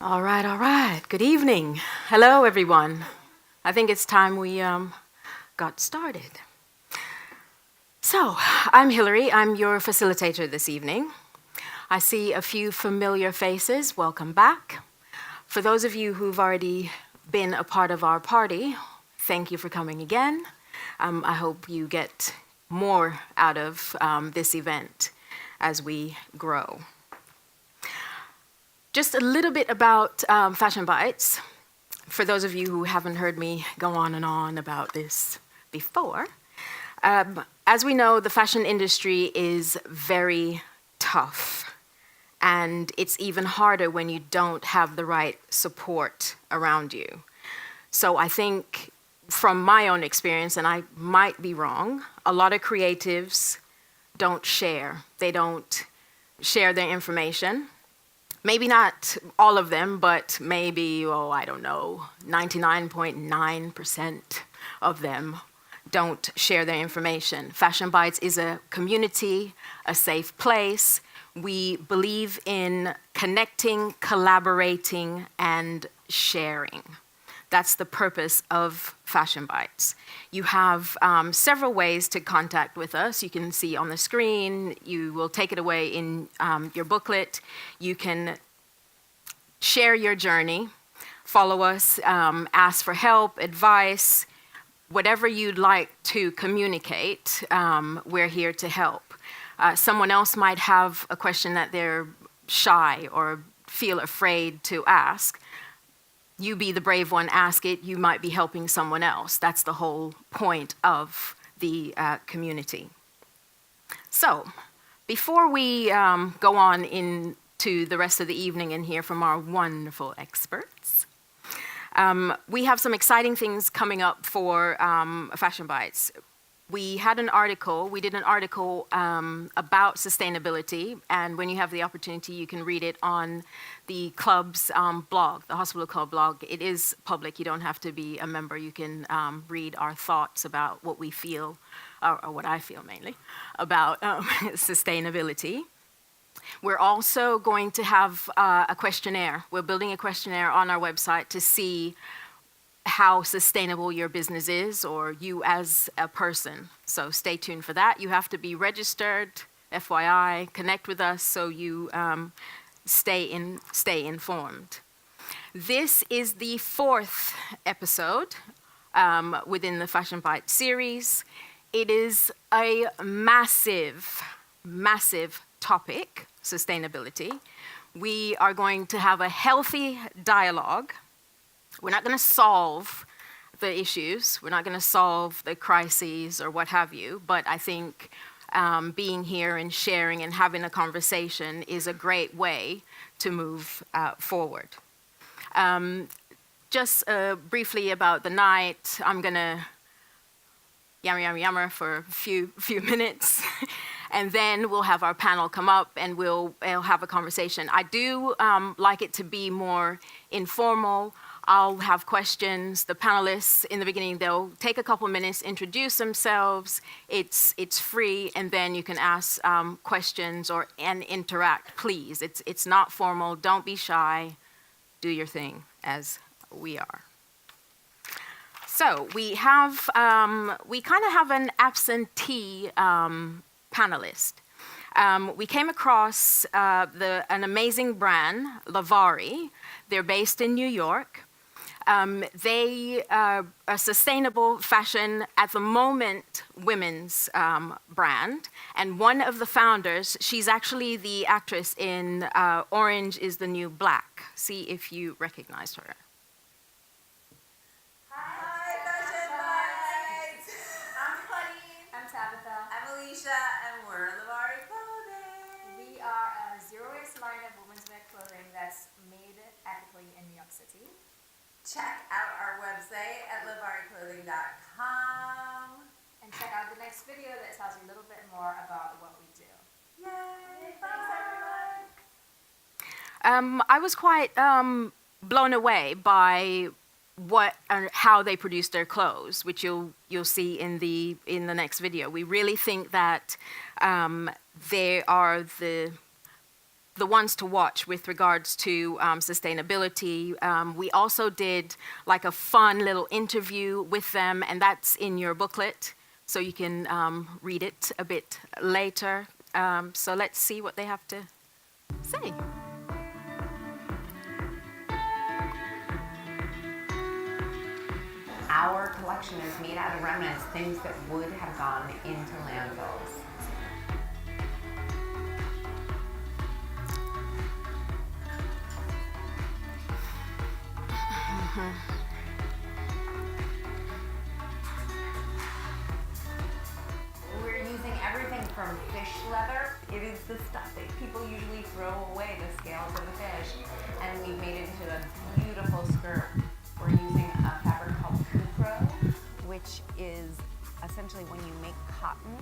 All right, all right. Good evening. Hello, everyone. I think it's time we got started. So, I'm Hillary. I'm your facilitator this evening. I see a few familiar faces. Welcome back. For those of you who've already been a part of our party, thank you for coming again. I hope you get more out of this event as we grow. Just a little bit about Fashion Bites. For those of you who haven't heard me go on and on about this before, as we know, the fashion industry is very tough. And it's even harder when you don't have the right support around you. So I think from my own experience, and I might be wrong, a lot of creatives don't share. They don't share their information. Maybe not all of them, but maybe, I don't know, 99.9% of them don't share their information. Fashion Bites is a community, a safe place. We believe in connecting, collaborating, and sharing. That's the purpose of Fashion Bites. You have several ways to contact with us. You can see on the screen. You will take it away in your booklet. You can share your journey, follow us, ask for help, advice, whatever you'd like to communicate, we're here to help. Someone else might have a question that they're shy or feel afraid to ask. You be the brave one, ask it. You might be helping someone else. That's the whole point of the community. So, before we go on into the rest of the evening and hear from our wonderful experts, we have some exciting things coming up for Fashion Bites. We did an article about sustainability, and when you have the opportunity, you can read it on the club's blog, the Hospital Club blog. It is public, you don't have to be a member. You can read our thoughts about what we feel, or what I feel mainly, about sustainability. We're also going to have a questionnaire. We're building a questionnaire on our website to see how sustainable your business is, or you as a person. So stay tuned for that. You have to be registered, FYI, connect with us so you stay informed. This is the 4th episode within the Fashion Bite series. It is a massive, massive topic, sustainability. We are going to have a healthy dialogue. We're not going to solve the issues. We're not going to solve the crises or what have you. But I think being here and sharing and having a conversation is a great way to move forward. Just briefly about the night, I'm going to yammer for a few minutes. And then we'll have our panel come up and we'll have a conversation. I do like it to be more informal. I'll have questions. The panelists in the beginning, they'll take a couple minutes, introduce themselves. It's free, and then you can ask questions and interact, please. It's not formal. Don't be shy. Do your thing, as we are. So we kind of have an absentee panelist. We came across an amazing brand, Lavari. They're based in New York. They are a sustainable fashion, at the moment, women's brand. And one of the founders, she's actually the actress in Orange is the New Black. See if you recognize her. Hi, Fashion Bites! I'm Claudine. I'm Tabitha. I'm Alicia, and we're Lavari Clothing. We are a zero-waste line of women's wear clothing that's made ethically in New York City. Check out our website at lavariclothing.com. And check out the next video that tells you a little bit more about what we do. Yay! Thanks, everyone! I was quite blown away by how they produce their clothes, which you'll see in the next video. We really think that they are the ones to watch with regards to sustainability. We also did like a fun little interview with them, and that's in your booklet, so you can read it a bit later. So let's see what they have to say. Our collection is made out of remnants, things that would have gone into landfills. We're using everything from fish leather. It is the stuff that people usually throw away, the scales of the fish, and we've made it into a beautiful skirt. We're using a fabric called Cupro, which is essentially when you make cotton,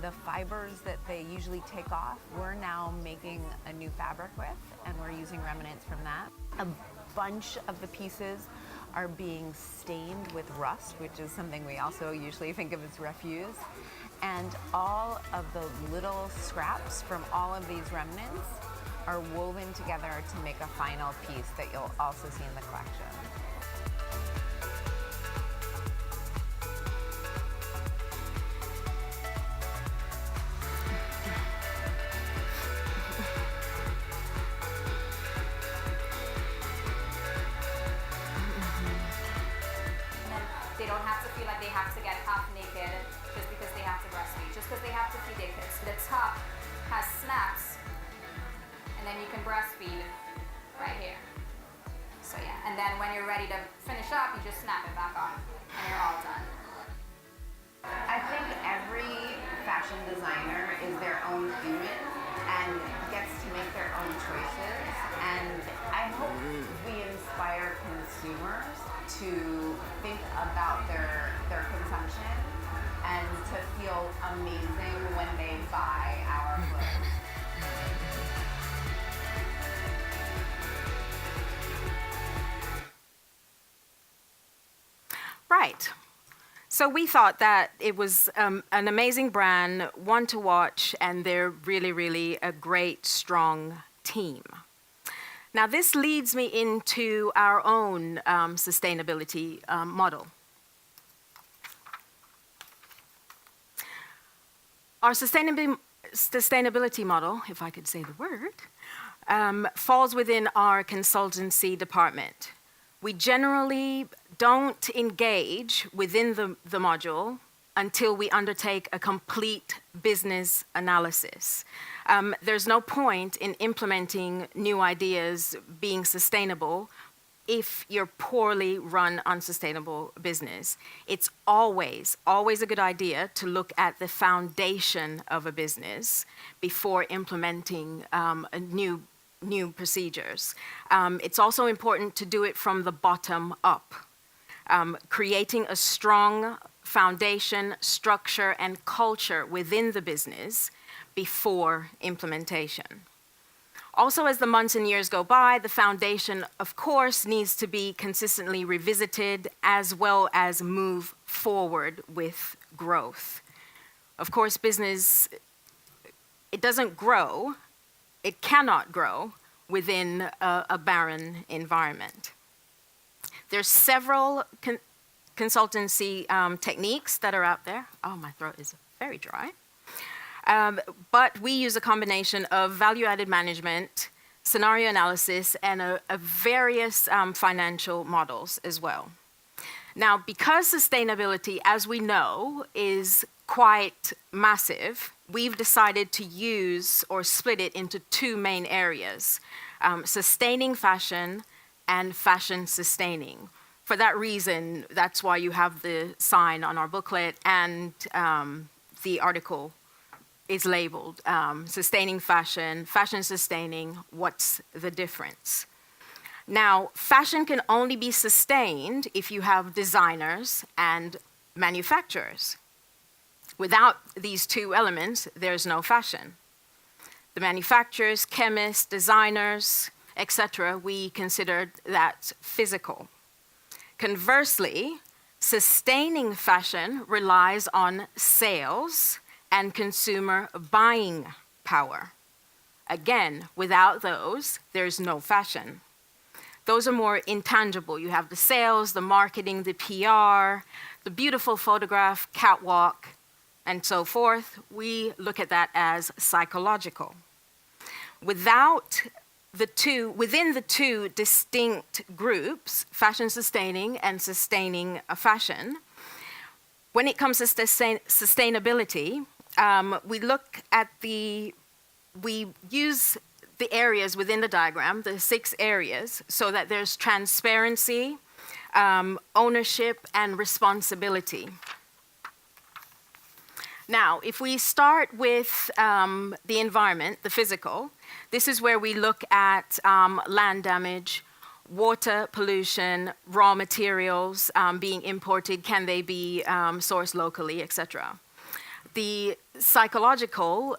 the fibers that they usually take off, we're now making a new fabric with, and we're using remnants from that. A bunch of the pieces are being stained with rust, which is something we also usually think of as refuse. And all of the little scraps from all of these remnants are woven together to make a final piece that you'll also see in the collection. They don't have to feel like they have to get half naked just because they have to breastfeed, just because they have to feed their kids. The top has snaps, and then you can breastfeed right here. So yeah, and then when you're ready to finish up, you just snap it back on, and you're all done. I think every fashion designer is their own human and gets to make their own choices. And I hope we inspire consumers to think about their consumption and to feel amazing when they buy our clothes. Right. So we thought that it was an amazing brand, one to watch, and they're really, really a great, strong team. Now, this leads me into our own sustainability model. Our sustainability model, if I could say the word, falls within our consultancy department. We generally don't engage within the module until we undertake a complete business analysis. There's no point in implementing new ideas being sustainable if you're poorly run unsustainable business. It's always a good idea to look at the foundation of a business before implementing new procedures. It's also important to do it from the bottom up, creating a strong foundation, structure, and culture within the business before implementation. Also, as the months and years go by, the foundation, of course, needs to be consistently revisited as well as move forward with growth. Of course, business, it doesn't grow, it cannot grow within a barren environment. There's several consultancy techniques that are out there. Oh, my throat is very dry. But we use a combination of value-added management, scenario analysis, and a various financial models as well. Now, because sustainability, as we know, is quite massive, we've decided to use or split it into two main areas, sustaining fashion and fashion sustaining. For that reason, that's why you have the sign on our booklet, and the article is labeled Sustaining Fashion, Fashion Sustaining, What's the Difference? Now, fashion can only be sustained if you have designers and manufacturers. Without these two elements, there's no fashion. The manufacturers, chemists, designers, etc., we consider that physical. Conversely, sustaining fashion relies on sales and consumer buying power. Again, without those, there's no fashion. Those are more intangible. You have the sales, the marketing, the PR, the beautiful photograph, catwalk, and so forth. We look at that as psychological. Within the two distinct groups, fashion sustaining and sustaining a fashion, when it comes to sustainability, we use the areas within the diagram, the 6 areas, so that there's transparency, ownership, and responsibility. Now, if we start with the environment, the physical, this is where we look at land damage, water pollution, raw materials being imported, can they be sourced locally, etc. The psychological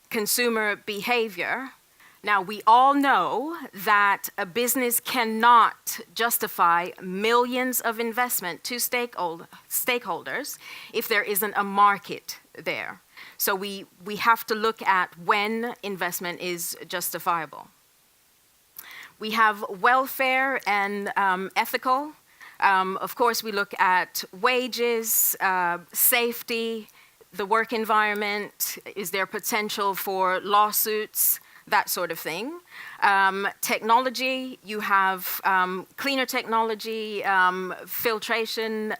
consumer behavior. Now, we all know that a business cannot justify millions of investment to stakeholders if there isn't a market there. So we have to look at when investment is justifiable. We have welfare and ethical. Of course, we look at wages, safety, the work environment. Is there potential for lawsuits? That sort of thing. Technology, you have cleaner technology, filtration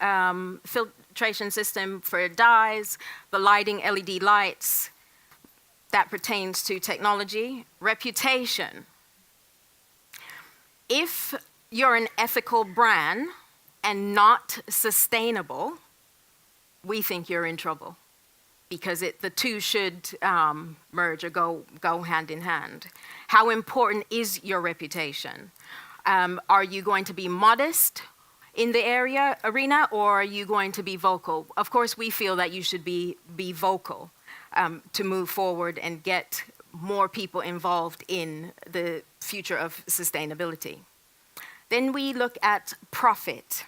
system for dyes, the lighting, LED lights, that pertains to technology. Reputation. If you're an ethical brand and not sustainable, we think you're in trouble, because the two should merge or go hand in hand. How important is your reputation? Are you going to be modest in the arena, or are you going to be vocal? Of course, we feel that you should be vocal to move forward and get more people involved in the future of sustainability. Then we look at profit.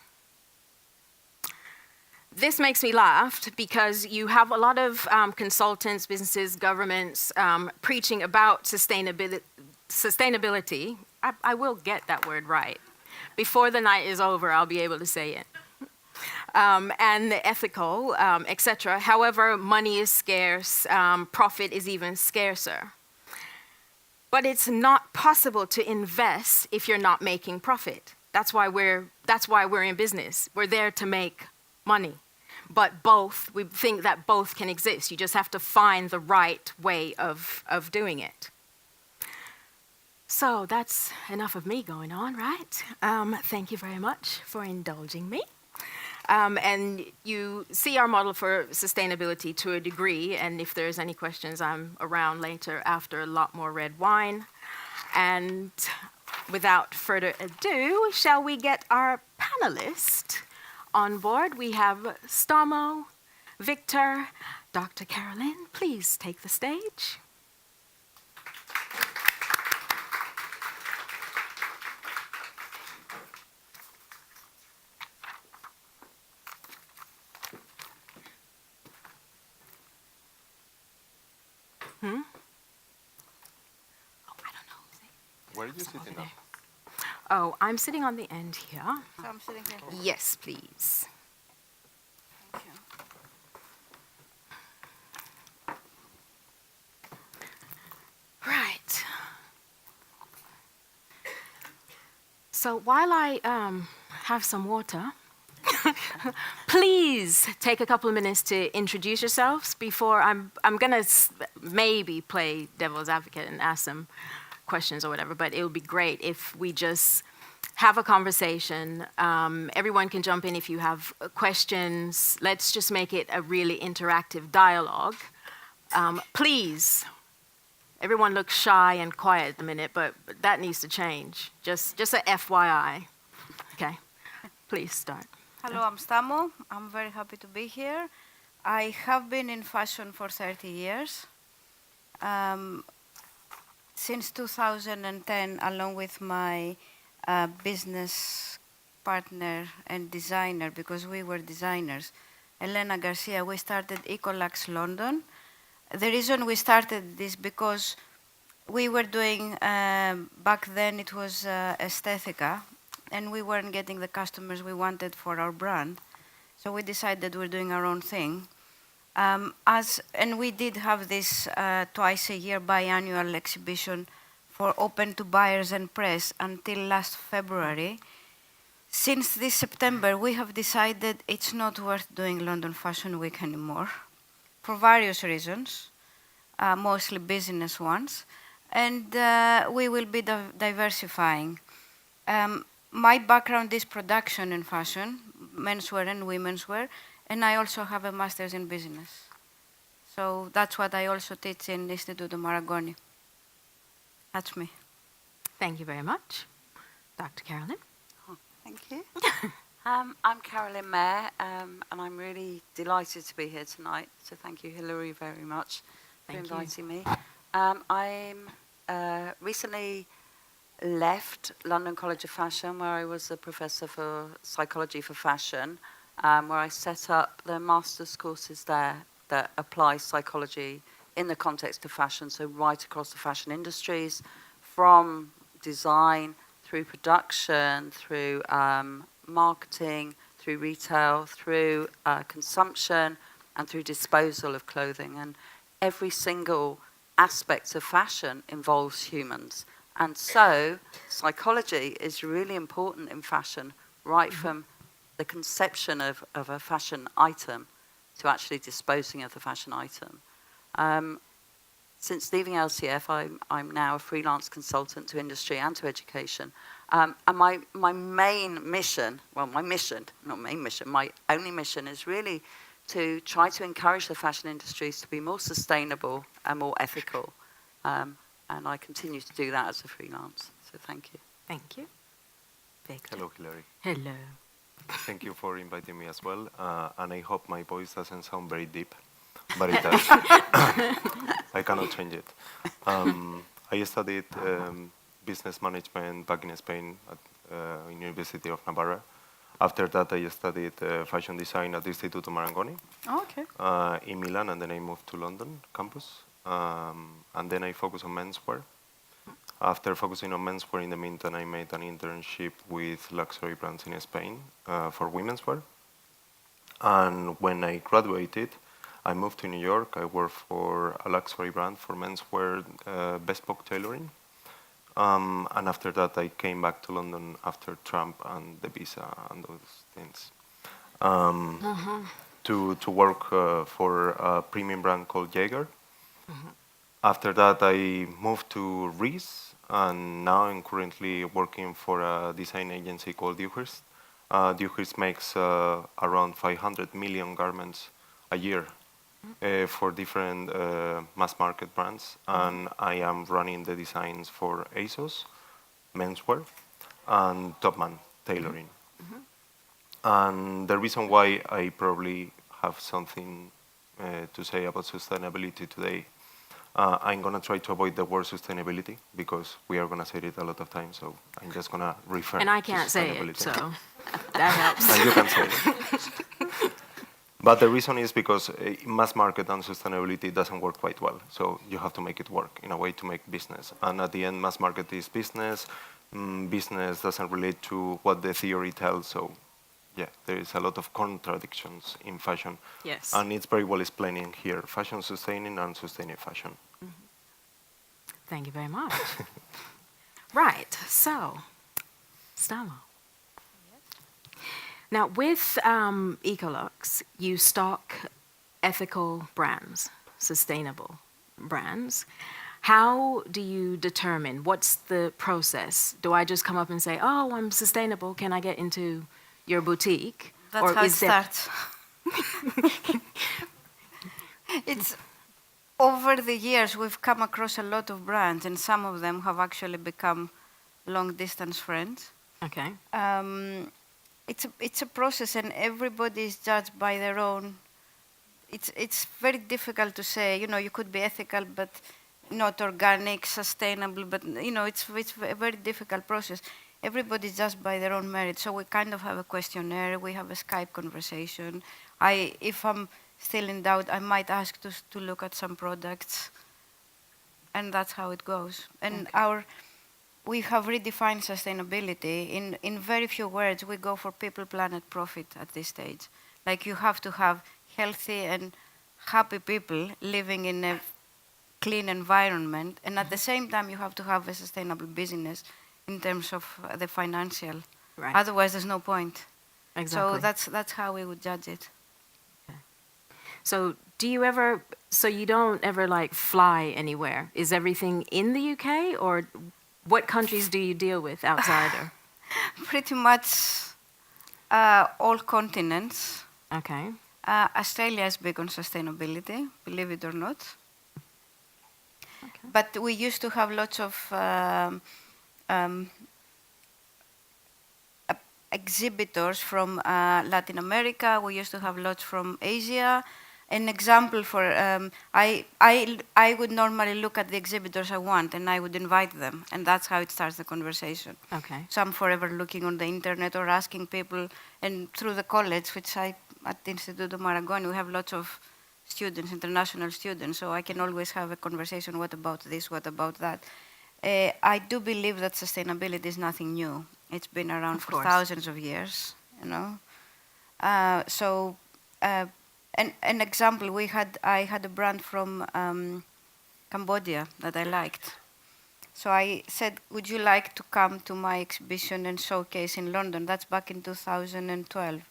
This makes me laugh because you have a lot of consultants, businesses, governments preaching about sustainability. I will get that word right. Before the night is over, I'll be able to say it. And the ethical, etc. However, money is scarce, profit is even scarcer. But it's not possible to invest if you're not making profit. That's why we're in business. We're there to make money. But we think that both can exist. You just have to find the right way of doing it. So that's enough of me going on, right? Thank you very much for indulging me. And you see our model for sustainability to a degree, and if there's any questions, I'm around later after a lot more red wine. And without further ado, shall we get our panelist on board? We have Stamo, Victor, Dr. Carolyn. Please take the stage. Oh, I don't know. Where are you sitting now? Oh, I'm sitting on the end here. So I'm sitting here. Yes, please. Thank you. Right. So while I have some water, please take a couple of minutes to introduce yourselves before I'm going to maybe play devil's advocate and ask some questions or whatever, but it would be great if we just have a conversation. Everyone can jump in if you have questions. Let's just make it a really interactive dialogue. Please, everyone looks shy and quiet at the minute, but that needs to change. Just a FYI. Okay, please start. Hello, I'm Stamo. I'm very happy to be here. I have been in fashion for 30 years. Since 2010, along with my business partner and designer, because we were designers, Elena Garcia, we started Ecolux London. The reason we started this because we were doing, back then it was Aesthetica, and we weren't getting the customers we wanted for our brand. So we decided we're doing our own thing. And we did have this twice a year biannual exhibition for open to buyers and press until last February. Since this September, we have decided it's not worth doing London Fashion Week anymore for various reasons, mostly business ones, and we will be diversifying. My background is production in fashion, menswear and women's wear, and I also have a master's in business. So that's what I also teach in Istituto Marangoni. That's me. Thank you very much. Dr. Carolyn? Thank you. I'm Carolyn Mayer, and I'm really delighted to be here tonight. So thank you, Hilary, very much for Thank you. inviting me. I'm recently left London College of Fashion, where I was a professor for psychology for fashion, where I set up the master's courses there that apply psychology in the context of fashion, so right across the fashion industries, from design through production, through marketing, through retail, through consumption, and through disposal of clothing. And every single aspect of fashion involves humans. And so psychology is really important in fashion, right from the conception of a fashion item to actually disposing of the fashion item. Since leaving LCF, I'm now a freelance consultant to industry and to education. And my main mission, well, my mission, not main mission, my only mission is really to try to encourage the fashion industries to be more sustainable and more ethical. And I continue to do that as a freelance. So thank you. Thank you. Victor? Hello, Hilary. Hello. Thank you for inviting me as well. And I hope my voice doesn't sound very deep, but it does. I cannot change it. I studied business management back in Spain at University of Navarra. After that, I studied fashion design at Istituto Marangoni in Milan, and then I moved to London campus. And then I focused on menswear. After focusing on menswear, in the meantime, I made an internship with luxury brands in Spain for women's wear. And when I graduated, I moved to New York. I worked for a luxury brand for menswear, bespoke tailoring. And after that, I came back to London after Trump and the visa and those things to work for a premium brand called Jaeger. After that, I moved to Reese, and now I'm currently working for a design agency called Dewhurst. Dewhurst makes around 500 million garments a year for different mass market brands, and I am running the designs for ASOS, menswear, and Topman tailoring. And the reason why I probably have something to say about sustainability today, I'm going to try to avoid the word sustainability because we are going to say it a lot of times, so I'm just going to refer And I to can't say it, sustainability. so that helps. And you can say it. But the reason is because mass market and sustainability doesn't work quite well. So you have to make it work in a way to make business. And at the end, mass market is business. Business doesn't relate to what the theory tells. So yeah, there is a lot of contradictions in fashion. Yes. And it's very well explaining here, fashion sustaining and sustaining fashion. Thank you very much. Right, so, Stella. Now, with Ecolux, you stock ethical brands, sustainable brands. How do you determine, what's the process? Do I just come up and say, oh, I'm sustainable, can I get into your boutique? That's Or how it is there- starts. It's over the years we've come across a lot of brands, and some of them have actually become long-distance friends. Okay, It's a process, and everybody is judged by their own. It's very difficult to say. You know, you could be ethical, but not organic, sustainable. But you know, it's a very difficult process. Everybody's judged by their own merit. So we kind of have a questionnaire. We have a Skype conversation. If I'm still in doubt, I might ask to look at some products. and that's how it goes. And Okay. we have redefined sustainability. In very few words, we go for people, planet, profit at this stage. Like you have to have healthy and happy people living in a clean environment, and at the same time, you have to have a sustainable business in terms of the financial. Right. Otherwise, there's no point. Exactly. So that's how we would judge it. So so you don't ever like fly anywhere? Is everything in the UK, or what countries do you deal with outside? Pretty much all continents. Okay. Australia is big on sustainability, believe it or not. Okay. But we used to have lots of exhibitors from Latin America. We used to have lots from Asia. An example for I would normally look at the exhibitors I want, and I would invite them, and that's how it starts the conversation. Okay. So I'm forever looking on the internet or asking people, and through the college, which I at the Instituto Marangoni, we have lots of students, international students, so I can always have a conversation. What about this? What about that? I do believe that sustainability is nothing new. It's been around Of for course. thousands of years, you know. An example, I had a brand from Cambodia that I liked. So I said, would you like to come to my exhibition and showcase in London? That's back in 2012.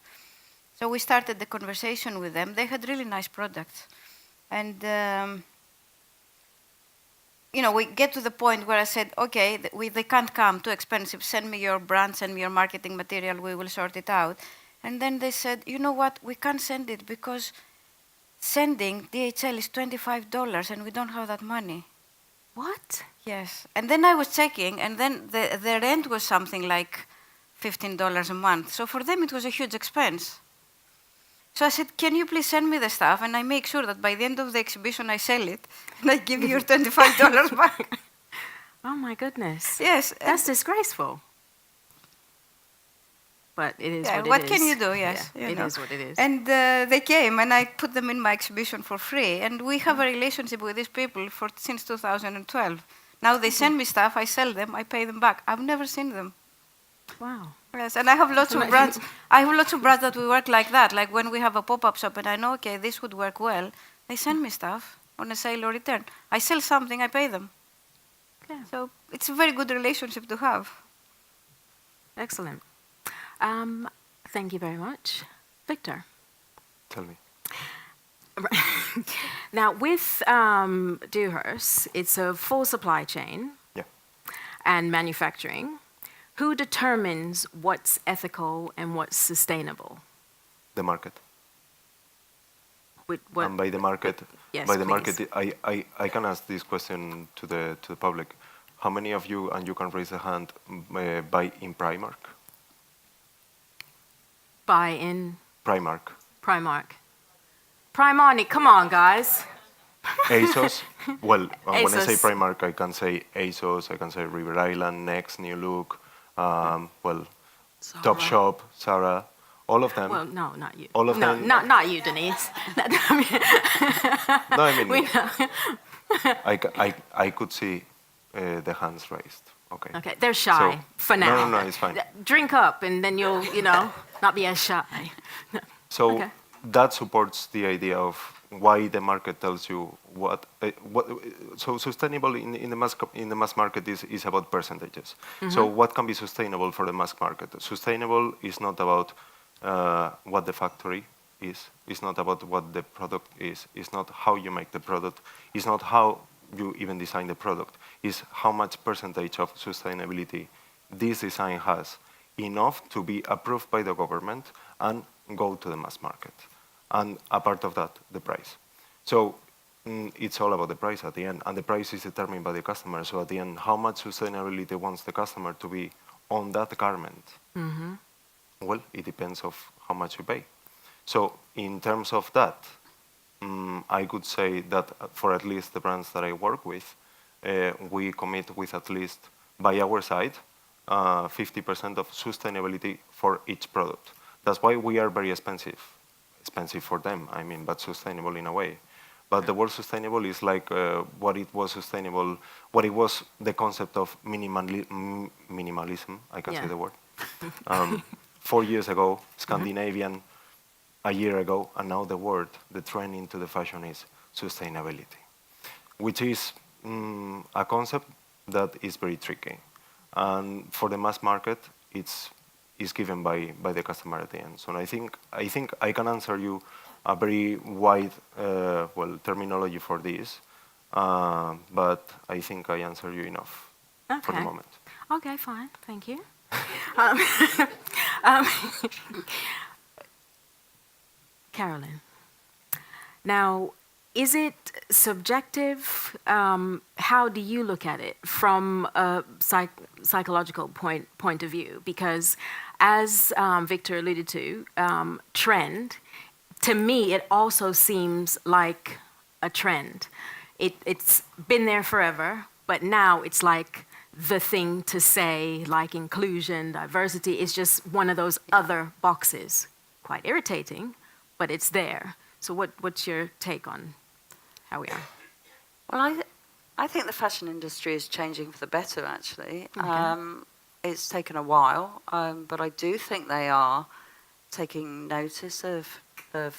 So we started the conversation with them. They had really nice products. And, we get to the point where I said, okay, they can't come, too expensive. Send me your brand, send me your marketing material, we will sort it out. And then they said, you know what, we can't send it because sending DHL is $25 and we don't have that money. What? Yes. And then I was checking, and then the rent was something like $15 a month. So for them, it was a huge expense. So I said, can you please send me the stuff, and I make sure that by the end of the exhibition, I sell it, and I give you your $25 back. Oh my goodness. Yes. That's disgraceful. But it is Yeah, what it is. what can you do? Yes. Yeah, it is what it is. And they came, and I put them in my exhibition for free. And we have a relationship with these people since 2012. Now they send me stuff, I sell them, I pay them back. I've never seen them. Wow. Yes, and I have lots of brands. I have lots of brands that we work like that. Like when we have a pop-up shop, and I know, okay, this would work well. They send me stuff on a sale or return. I sell something, I pay them. Yeah. So it's a very good relationship to have. Excellent. Thank you very much. Victor. Tell me. Now, with Dewhurst, it's a full supply chain Yeah. and manufacturing. Who determines what's ethical and what's sustainable? The market. What, And by the market, Yes, by the please. market, I can ask this question to the public. How many of you, and you can raise a hand, buy in Primark? buy in Primark. Primark. Primani, come on, guys. ASOS. Well, when I say ASOS. Primark, I can say ASOS, I can say River Island, Next, New Look, Topshop, Zara, all of them. Well, no, not you. All of no, them- not you, Denise. No, I mean, We know. I could see the hands raised. Okay. Okay, they're shy So- for No, now. no, it's fine. Drink up, and then you'll, not be as shy. So Okay. that supports the idea of why the market tells you what. So sustainable in the mass market is about percentages. So what can be sustainable for the mass market? Sustainable is not about what the factory is. It's not about what the product is. It's not how you make the product. It's not how you even design the product. It's how much percentage of sustainability this design has, enough to be approved by the government and go to the mass market. And a part of that, the price. So it's all about the price at the end, and the price is determined by the customer. So at the end, how much sustainability wants the customer to be on that garment? Well, it depends of how much you pay. So in terms of that, I could say that for at least the brands that I work with, we commit with at least, by our side, 50% of sustainability for each product. That's why we are very expensive. Expensive for them, I mean, but sustainable in a way. But the word sustainable is like what it was sustainable, what it was the concept of minimalism, I can say Yeah. the word. 4 years ago, Scandinavian, a year ago, and now the word, the trend into the fashion is sustainability, which is a concept that is very tricky. And for the mass market, it's given by the customer at the end. So I think I can answer you a very wide terminology for this, but I think I answered you enough for the Okay. moment. Okay, fine. Thank you. Um, um, Carolyn, now, is it subjective? How do you look at it from a psychological point of view? Because as Victor alluded to, trend, to me, it also seems like a trend. It's been there forever, but now it's like the thing to say, like inclusion, diversity, is just one of those other boxes. Quite irritating, but it's there. So what's your take on how we are? Well, I think the fashion industry is changing for the better, actually. It's taken a while, but I do think they are taking notice of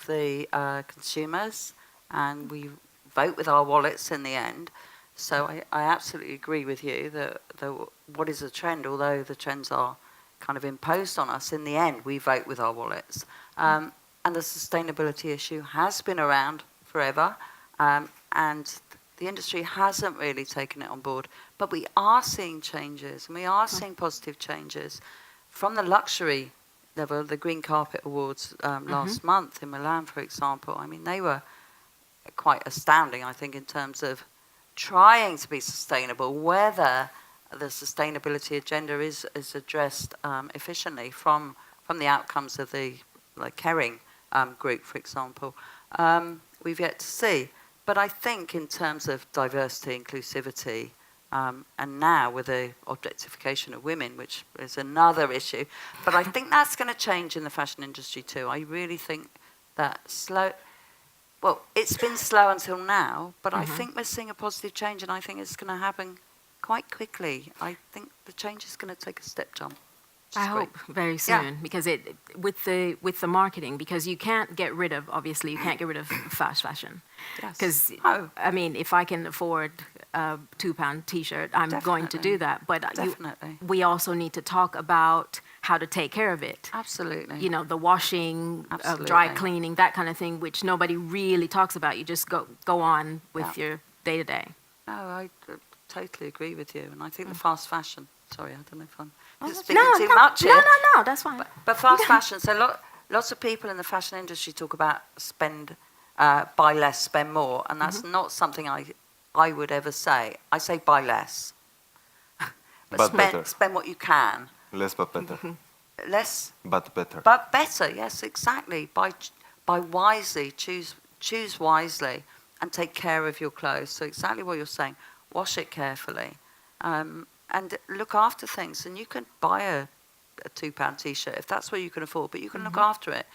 the consumers, and we vote with our wallets in the end. So I absolutely agree with you that what is a trend, although the trends are kind of imposed on us, in the end we vote with our wallets. And the sustainability issue has been around forever, and the industry hasn't really taken it on board. But we are seeing changes, and we are seeing positive changes. From the luxury level, the Green Carpet Awards last month in Milan, for example, I mean, they were quite astounding, I think, in terms of trying to be sustainable, whether the sustainability agenda is addressed efficiently from the outcomes of the Kering group, for example. We've yet to see. But I think in terms of diversity, inclusivity, and now with the objectification of women, which is another issue, but I think that's going to change in the fashion industry too. I really think that it's been slow until now, but I think we're seeing a positive change, and I think it's going to happen quite quickly. I think the change is going to take a step jump. I hope very soon, Yeah. because with the marketing, because you can't get rid of fast fashion. Yes. Because Oh. I mean, if I can afford a £2 T-shirt, I'm going to do Definitely. that. But Definitely. we also need to talk about how to take care of it. Absolutely. You know, the washing, dry Absolutely. cleaning, that kind of thing, which nobody really talks about. You just go on with your day to day. No, I totally agree with you, and I think the fast fashion. Sorry, I don't know if I'm No, speaking too much here. No, that's fine. But fast fashion. So lots of people in the fashion industry talk about buy less, spend more, and that's not something I would ever say. I say buy less, But better. spend what you can. Less but better. Less But better. but better. Yes, exactly. Buy wisely, choose wisely, and take care of your clothes. So exactly what you're saying. Wash it carefully, and look after things. And you can buy a £2 T-shirt if that's what you can afford, but you can look after it.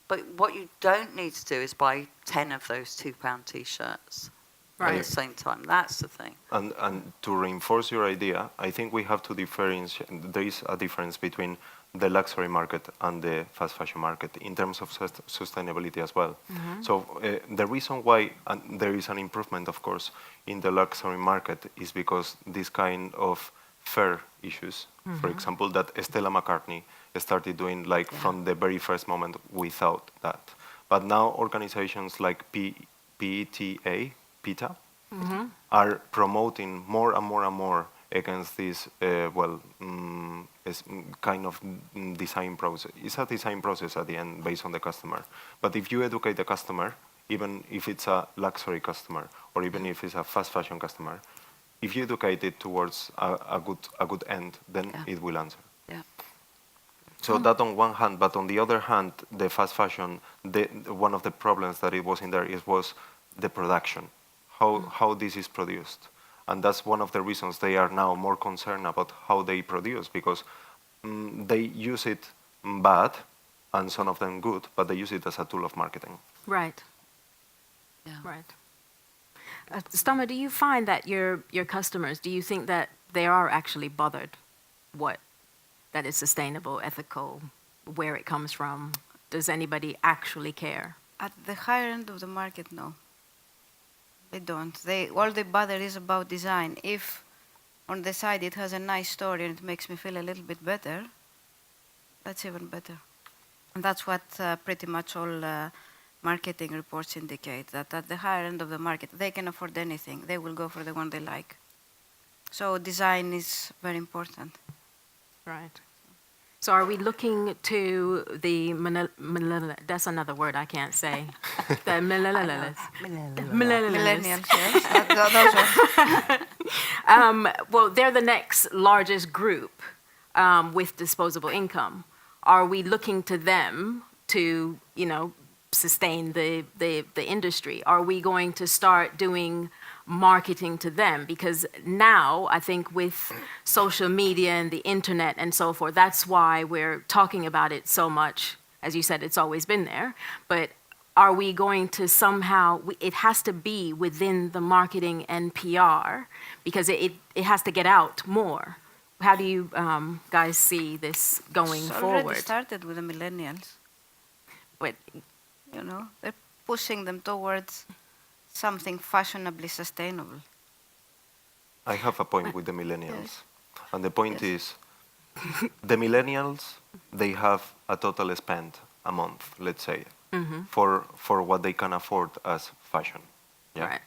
But what you don't need to do is buy 10 of those £2 T-shirts at the same time. That's the thing. And to reinforce your idea, I think we have to differentiate. There is a difference between the luxury market and the fast fashion market in terms of sustainability as well. So the reason why there is an improvement, of course, in the luxury market is because this kind of fair issues, for example, that Stella McCartney started doing from the very first moment without that. But now organizations like PETA, are promoting more and more and more against this kind of design process. It's a design process at the end based on the customer. But if you educate the customer, even if it's a luxury customer or even if it's a fast fashion customer, if you educate it towards a good end, then it will answer. Yeah. So that on one hand, but on the other hand, the fast fashion, one of the problems that it was in there was the production, how this is produced. And that's one of the reasons they are now more concerned about how they produce, because they use it bad, and some of them good, but they use it as a tool of marketing. Right. Yeah. Right. Stama, do you find that your customers, do you think that they are actually bothered that is sustainable, ethical, where it comes from? Does anybody actually care? At the higher end of the market, no. They don't. All they bother is about design. If on the side it has a nice story and it makes me feel a little bit better, that's even better. And that's what pretty much all marketing reports indicate, that at the higher end of the market, they can afford anything. They will go for the one they like. So design is very important. Right. So are we looking to the that's another word I can't say. The millennials. Millennials, yes. Those ones. Well, they're the next largest group with disposable income. Are we looking to them to, sustain the industry? Are we going to start doing marketing to them? Because now, I think with social media and the internet and so forth, that's why we're talking about it so much. As you said, it's always been there. But are we going to somehow, it has to be within the marketing and PR, because it has to get out more. How do you guys see this going It's forward? already started with the millennials. But They're pushing them towards something fashionably sustainable. I have a point with the millennials. And the point is, the millennials, they have a total spend a month, let's say, for what they can afford as fashion. Yeah. Right.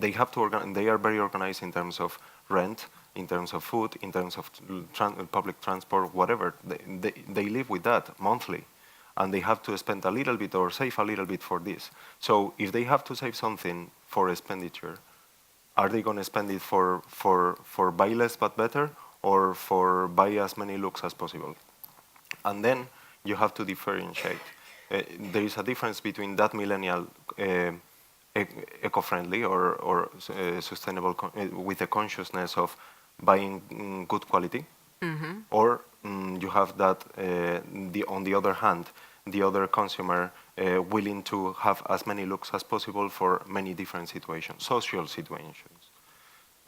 They have to they are very organized in terms of rent, in terms of food, in terms of public transport, whatever. They live with that monthly. And they have to spend a little bit or save a little bit for this. So if they have to save something for expenditure, are they going to spend it for buy less but better, or for buy as many looks as possible? And then you have to differentiate. There is a difference between that millennial eco-friendly or sustainable with a consciousness of buying good quality, or you have that on the other hand, the other consumer willing to have as many looks as possible for many different situations, social situations.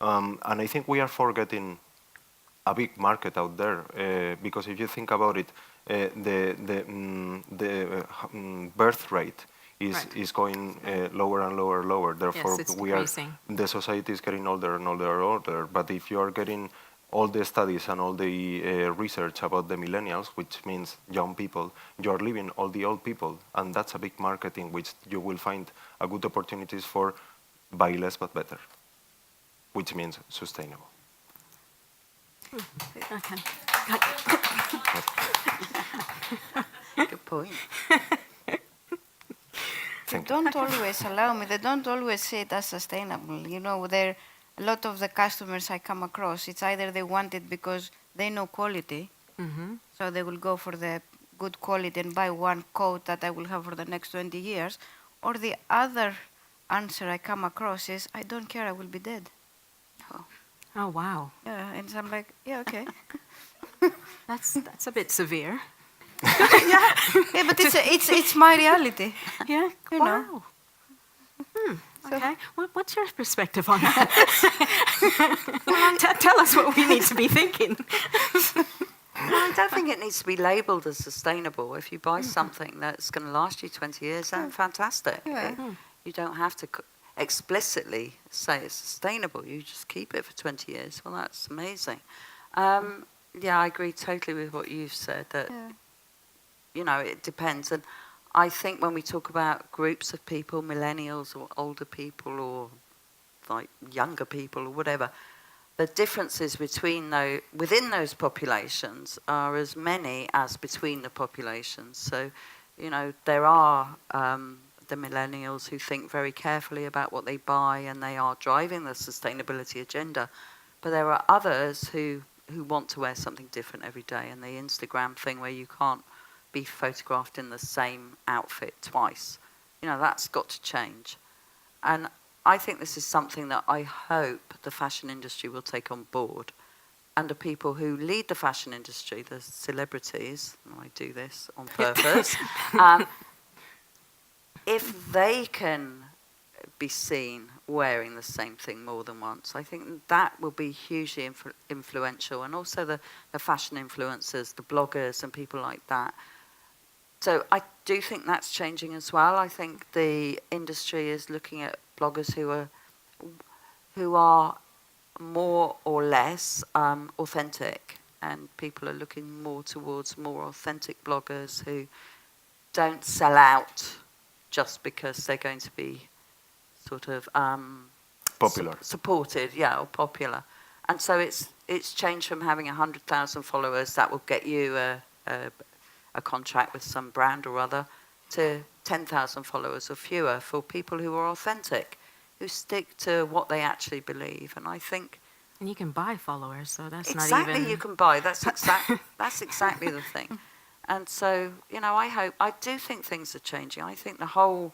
And I think we are forgetting a big market out there, because if you think about it, the birth rate is going lower and lower. Therefore, Yes, it's decreasing. the society is getting older and older. But if you are getting all the studies and all the research about the millennials, which means young people, you are leaving all the old people, and that's a big market in which you will find a good opportunities for buy less but better, which means sustainable. Okay. Good point. They don't always allow me. They don't always see it as sustainable. A lot of the customers I come across, it's either they want it because they know quality, so they will go for the good quality and buy one coat that I will have for the next 20 years, or the other answer I come across is, I don't care, I will be dead. Oh, wow. Yeah, and I'm like, yeah, okay. That's a bit severe. yeah, but it's my reality. Yeah. You know. Wow. Okay. What's your perspective on that? Tell us what we need to be thinking. Well, I don't think it needs to be labelled as sustainable. If you buy something that's going to last you 20 years, then fantastic. Yeah. You don't have to explicitly say it's sustainable. You just keep it for 20 years. Well, that's amazing. Yeah, I agree totally with what you've said, that, it depends. And I think when we talk about groups of people, millennials or older people or like younger people or whatever, the differences within those populations are as many as between the populations. So, there are the millennials who think very carefully about what they buy and they are driving the sustainability agenda. But there are others who want to wear something different every day, and the Instagram thing where you can't be photographed in the same outfit twice. That's got to change. And I think this is something that I hope the fashion industry will take on board. And the people who lead the fashion industry, the celebrities, and I do this on purpose, if they can be seen wearing the same thing more than once. I think that will be hugely influential, and also the fashion influencers, the bloggers and people like that. So I do think that's changing as well. I think the industry is looking at bloggers who are more or less authentic, and people are looking more towards more authentic bloggers who don't sell out just because they're going to be sort of Popular. supported, yeah, or popular. And so it's changed from having 100,000 followers that will get you a contract with some brand or other to 10,000 followers or fewer for people who are authentic, who stick to what they actually believe. And I think And you can buy followers, so that's not exactly even... you can buy. That's exactly the thing. And so, you know, I do think things are changing. I think the whole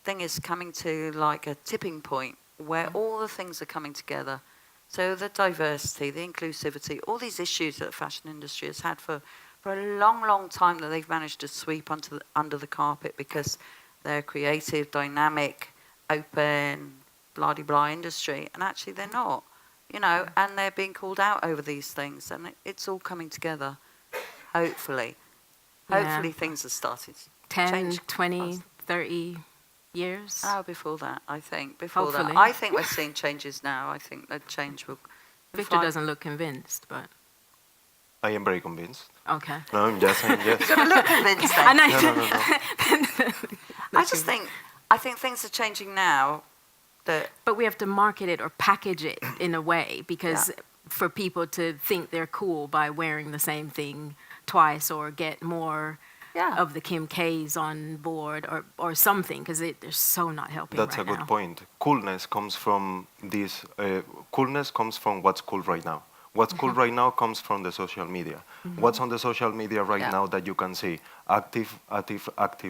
thing is coming to like a tipping point where all the things are coming together. So the diversity, the inclusivity, all these issues that the fashion industry has had for a long, long time that they've managed to sweep under the carpet because they're a creative, dynamic, open, blah-de-blah industry. And actually they're not, you know, and they're being called out over these things. And it's all coming together, hopefully. Yeah. Hopefully things have started to 10, change 20, 30 years. Oh, before that, I think. Before Hopefully. that. I think we're seeing changes now. I think that change will... Victor doesn't look convinced, but I am very convinced. okay. No, I'm just saying yes. look convinced then. And I, I just think, I think things are changing now that... But we have to market it or package it in a way because Yeah. for people to think they're cool by wearing the same thing twice or get more Yeah. of the Kim K's on board or something because they're so not helping That's right a good now. point. Coolness comes from this. Coolness comes from what's cool right now. What's cool right now comes from the social media. What's on the social media right Yeah. now that you can see? Active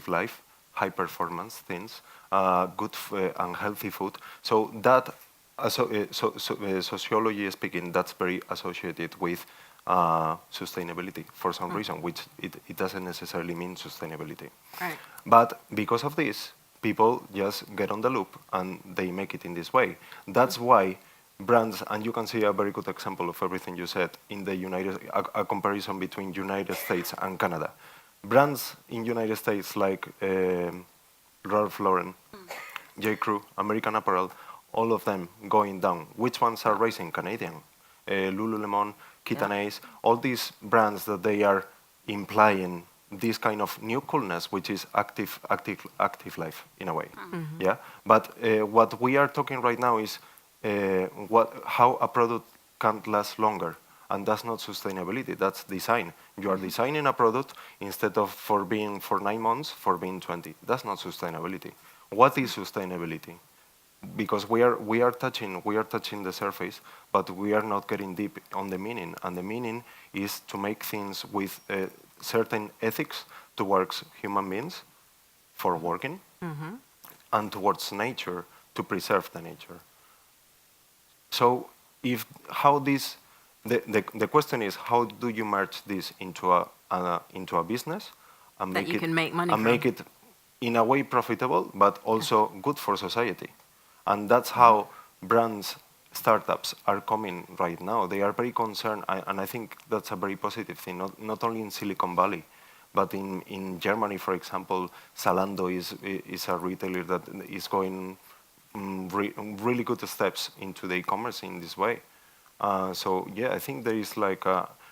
life, high performance things, good and healthy food. So that, sociology speaking, that's very associated with sustainability for some reason, which it doesn't necessarily mean sustainability. Right. But because of this, people just get on the loop and they make it in this way. That's why brands, and you can see a very good example of everything you said in the a comparison between United States and Canada. Brands in United States like Ralph Lauren, J. Crew, American Apparel, all of them going down. Which ones are rising? Canadian. Lululemon, Kitanes, all these brands that they are implying this kind of new coolness, which is active life in a way. Yeah. But what we are talking right now is how a product can last longer, and that's not sustainability. That's design. You are designing a product instead of for being for 9 months, for being 20. That's not sustainability. What is sustainability? Because we are touching the surface, but we are not getting deep on the meaning. And the meaning is to make things with certain ethics towards human beings for working, and towards nature to preserve the nature. So, the question is, how do you merge this into a business and That you can make money and from. make it in a way profitable, but also good for society? And that's how brands, startups are coming right now. They are very concerned, and I think that's a very positive thing, not only in Silicon Valley, but in Germany, for example, Zalando is a retailer that is going really good steps into the e-commerce in this way. So yeah, I think there is like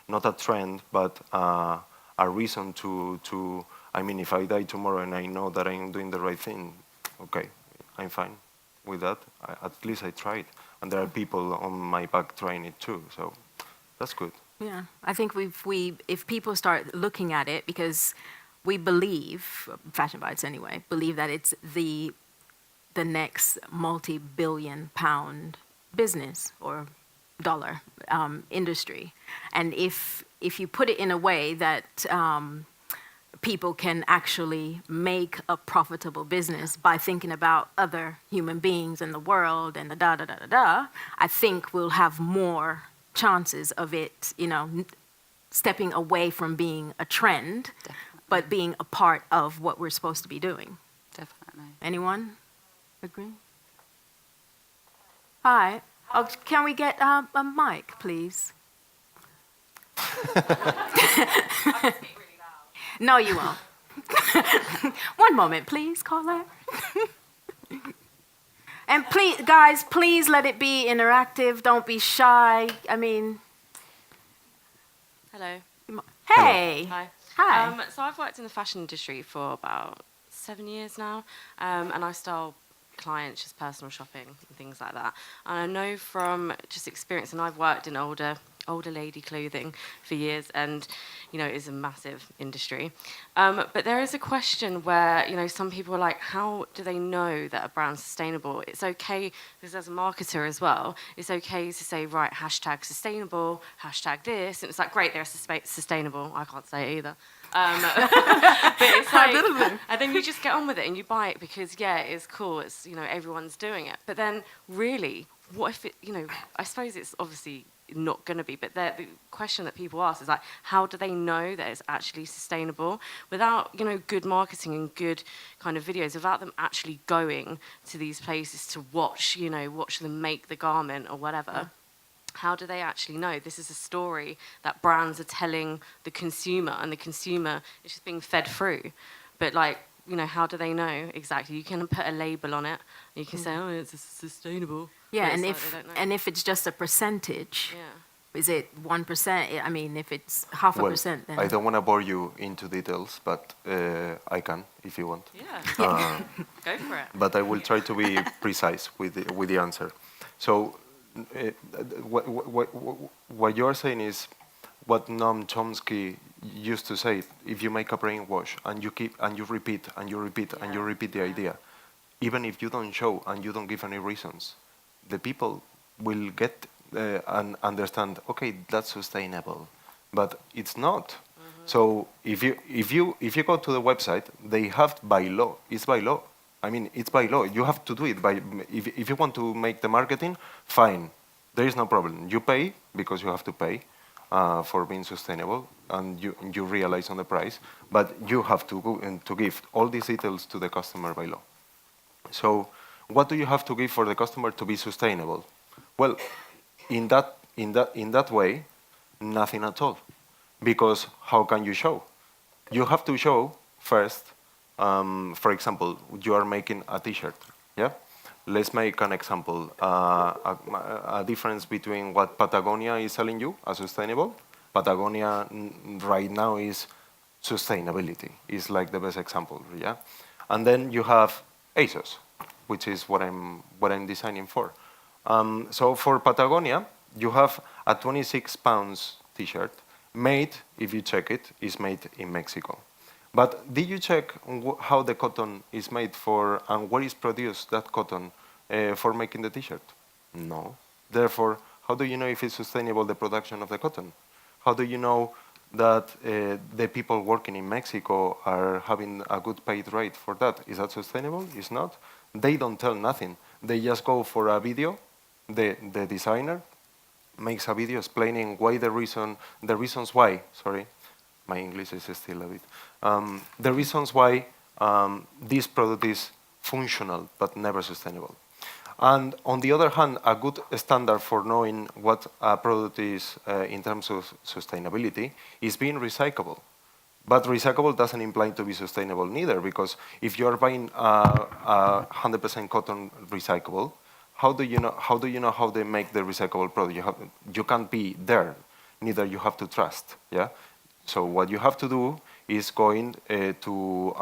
not a trend, but a reason to, I mean, if I die tomorrow and I know that I'm doing the right thing, okay, I'm fine with that. At least I tried. And there are people on my back trying it too, so that's good. Yeah, I think if people start looking at it, because we believe, Fashion Bites anyway, believe that it's the next multi-billion-pound business or dollar industry, and if you put it in a way that people can actually make a profitable business by thinking about other human beings in the world and the da-da-da-da-da, I think we'll have more chances of it, stepping away from being a trend, but being a part of what we're supposed to be doing. Definitely. Anyone agree? Hi. Oh, can we get a mic, please? No, you won't. One moment, please, caller. And please, guys, please let it be interactive. Don't be shy. I mean, Hello. hey. Hi. Hi. So I've worked in the fashion industry for about 7 years now, and I style clients, just personal shopping and things like that. And I know from just experience, and I've worked in older lady clothing for years, and it is a massive industry. But there is a question where some people are like, how do they know that a brand's sustainable? It's okay, because as a marketer as well, it's okay to say, right, hashtag sustainable, hashtag this, and it's like, great, they're sustainable. I can't say it either. But it's like, and then you just get on with it and you buy it because it's cool. It's everyone's doing it. But then really, what if it? I suppose it's obviously not going to be. But the question that people ask is like, how do they know that it's actually sustainable without good marketing and good kind of videos, without them actually going to these places to watch them make the garment or whatever? Yeah. How do they actually know this is a story that brands are telling the consumer, and the consumer is just being fed through? But how do they know exactly? You can put a label on it, and you can say, oh, it's sustainable. Yeah, but and it's like they don't know. and if it's just a percentage, Yeah. is it 1%? I mean, if it's half a percent, then I don't want to bore you into details, but I can if you want. Yeah. Go for it. But I will try to be precise with the answer. So, what you are saying is what Noam Chomsky used to say: if you make a brainwash and you keep and you repeat and you repeat and you repeat the idea, even if you don't show and you don't give any reasons, the people will get and understand. Okay, that's sustainable, but it's not. So if you go to the website, they have by law. It's by law. I mean, it's by law. You have to do it by. If you want to make the marketing, fine. There is no problem. You pay because you have to pay for being sustainable, and you realize on the price. But you have to go and to give all these details to the customer by law. So, what do you have to give for the customer to be sustainable? Well, in that way, nothing at all. Because how can you show? You have to show first. For example, you are making a T-shirt. Yeah. Let's make an example. A difference between what Patagonia is selling you as sustainable. Patagonia right now is sustainability. Is like the best example. Yeah. And then you have ASOS, which is what I'm designing for. So for Patagonia, you have a 26 pounds T-shirt made, if you check it, is made in Mexico. But did you check how the cotton is made for and where is produced that cotton for making the T-shirt? No. Therefore, how do you know if it's sustainable, the production of the cotton? How do you know that the people working in Mexico are having a good paid rate for that? Is that sustainable? It's not. They don't tell nothing. They just go for a video. The designer makes a video explaining why the reasons why. Sorry, my English is still a bit. The reasons why this product is functional but never sustainable. And on the other hand, a good standard for knowing what a product is in terms of sustainability is being recyclable. But recyclable doesn't imply to be sustainable neither, because if you are buying 100% cotton recyclable, how do you know how they make the recyclable product? You can't be there. Neither you have to trust. Yeah. So what you have to do is going to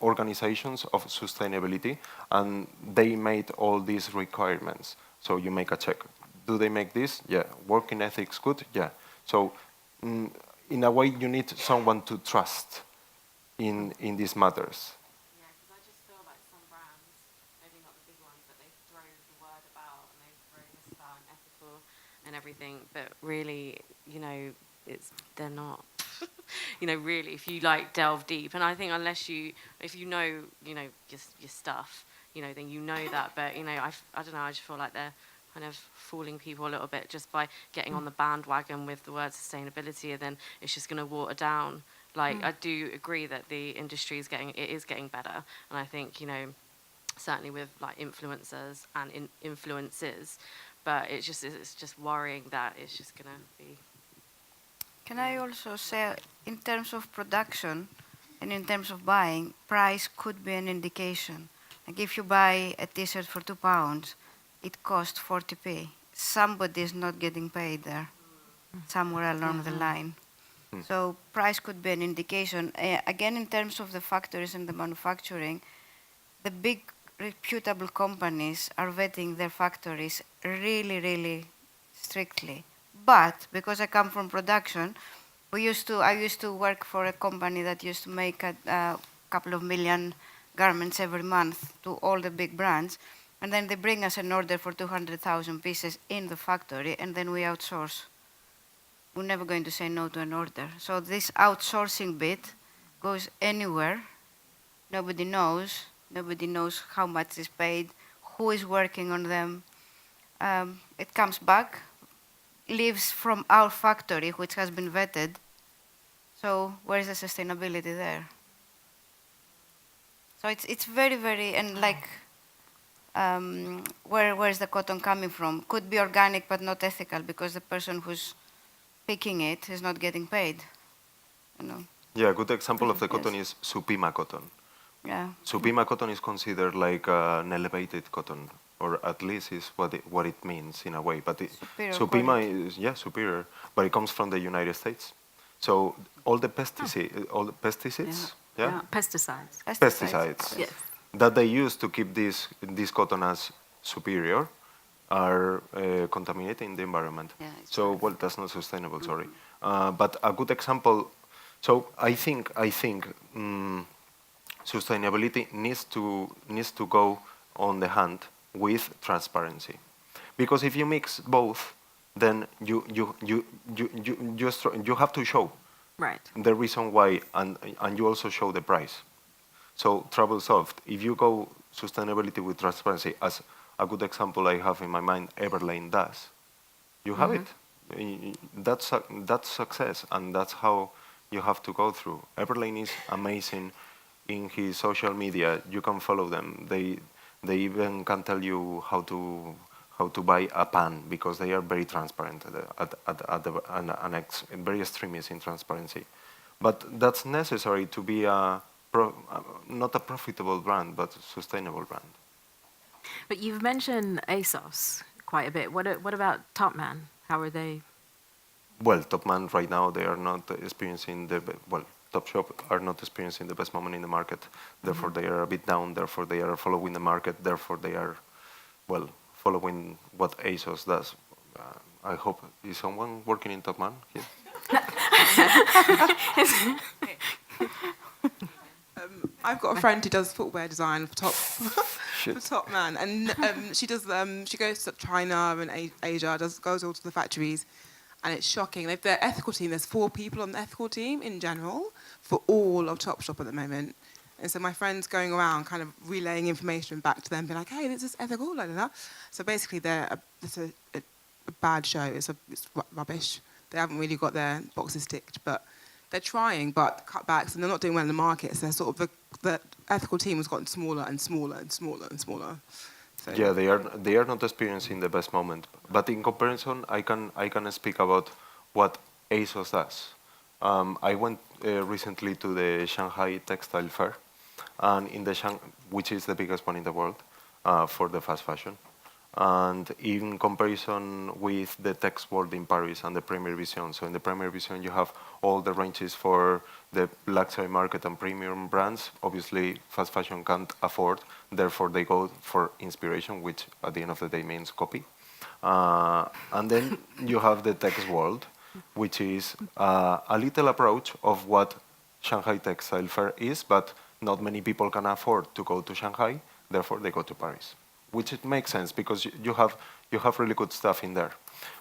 organizations of sustainability, and they made all these requirements. So you make a check. Do they make this? Yeah. Working ethics good? Yeah. So in a way, you need someone to trust in these matters. Yeah, because I just feel like some brands, maybe not the big ones, but they throw the word about and they throw this about and ethical and everything, but really, they're not. Really, if you delve deep, and I think if you know your stuff, then you know that. But I don't know. I just feel like they're kind of fooling people a little bit just by getting on the bandwagon with the word sustainability, and then it's just going to water down. I do agree that the industry is getting better, and I think certainly with like influencers and influences. But it's just worrying that it's just gonna be. Can I also say, in terms of production and in terms of buying, price could be an indication. Like if you buy a T-shirt for £2, it costs 40p. Somebody is not getting paid there, somewhere along the line. So price could be an indication. Again, in terms of the factories and the manufacturing, the big reputable companies are vetting their factories really, really strictly. But because I come from production, I used to work for a company that used to make a couple of million garments every month to all the big brands, and then they bring us an order for 200,000 pieces in the factory, and then we outsource. We're never going to say no to an order. So this outsourcing bit goes anywhere. Nobody knows. Nobody knows how much is paid, who is working on them. It comes back, leaves from our factory, which has been vetted. So where is the sustainability there? So it's very, very, and like, where is the cotton coming from? Could be organic, but not ethical, because the person who's picking it is not getting paid. You know. Yeah, a good example of the Yes. cotton is Supima cotton. Yeah. Supima cotton is considered like an elevated cotton, or at least is what it means in a way. But Superior Supima quality. is superior, but it comes from the United States. So all the pesticides, yeah, Pesticides. pesticides Yes. that they use to keep this cotton as superior are contaminating the environment. Yeah, it's So, well, that's not sustainable, sorry. But a good example, so I think sustainability needs to go on the hand with transparency. Because if you mix both, then you have to show Right. the reason why, and you also show the price. So trouble solved. If you go sustainability with transparency, as a good example I have in my mind, Everlane does, you have it. That's success, and that's how you have to go through. Everlane is amazing in his social media. You can follow them. They even can tell you how to buy a pan, because they are very transparent and very extremist in transparency. But that's necessary to be not a profitable brand, but a sustainable brand. But you've mentioned ASOS quite a bit. What about Topman? How are they? Well, Topman right now, they are not experiencing Topshop are not experiencing the best moment in the market. Therefore, they are a bit down. Therefore, they are following the market. Therefore, they are, following what ASOS does. I hope, is someone working in Topman here? I've got a friend who does footwear design for Topman, and she does. She goes to China and Asia, goes all to the factories, and it's shocking. Their ethical team. There's 4 people on the ethical team in general for all of Topshop at the moment, and so my friend's going around, kind of relaying information back to them, being like, "Hey, this is ethical," like that. So basically, it's a bad show. It's rubbish. They haven't really got their boxes ticked, but they're trying, but cutbacks, and they're not doing well in the market. So sort of the ethical team has gotten smaller and smaller and smaller and smaller. So Yeah, they are not experiencing the best moment. But in comparison, I can speak about what ASOS does. I went recently to the Shanghai Textile Fair, and which is the biggest one in the world for the fast fashion. And in comparison with the Text World in Paris and the Premier Vision, so in the Premier Vision you have all the ranges for the luxury market and premium brands. Obviously, fast fashion can't afford, therefore they go for inspiration, which at the end of the day means copy. And then you have the Text World, which is a little approach of what Shanghai Textile Fair is, but not many people can afford to go to Shanghai, therefore they go to Paris. Which it makes sense, because you have really good stuff in there.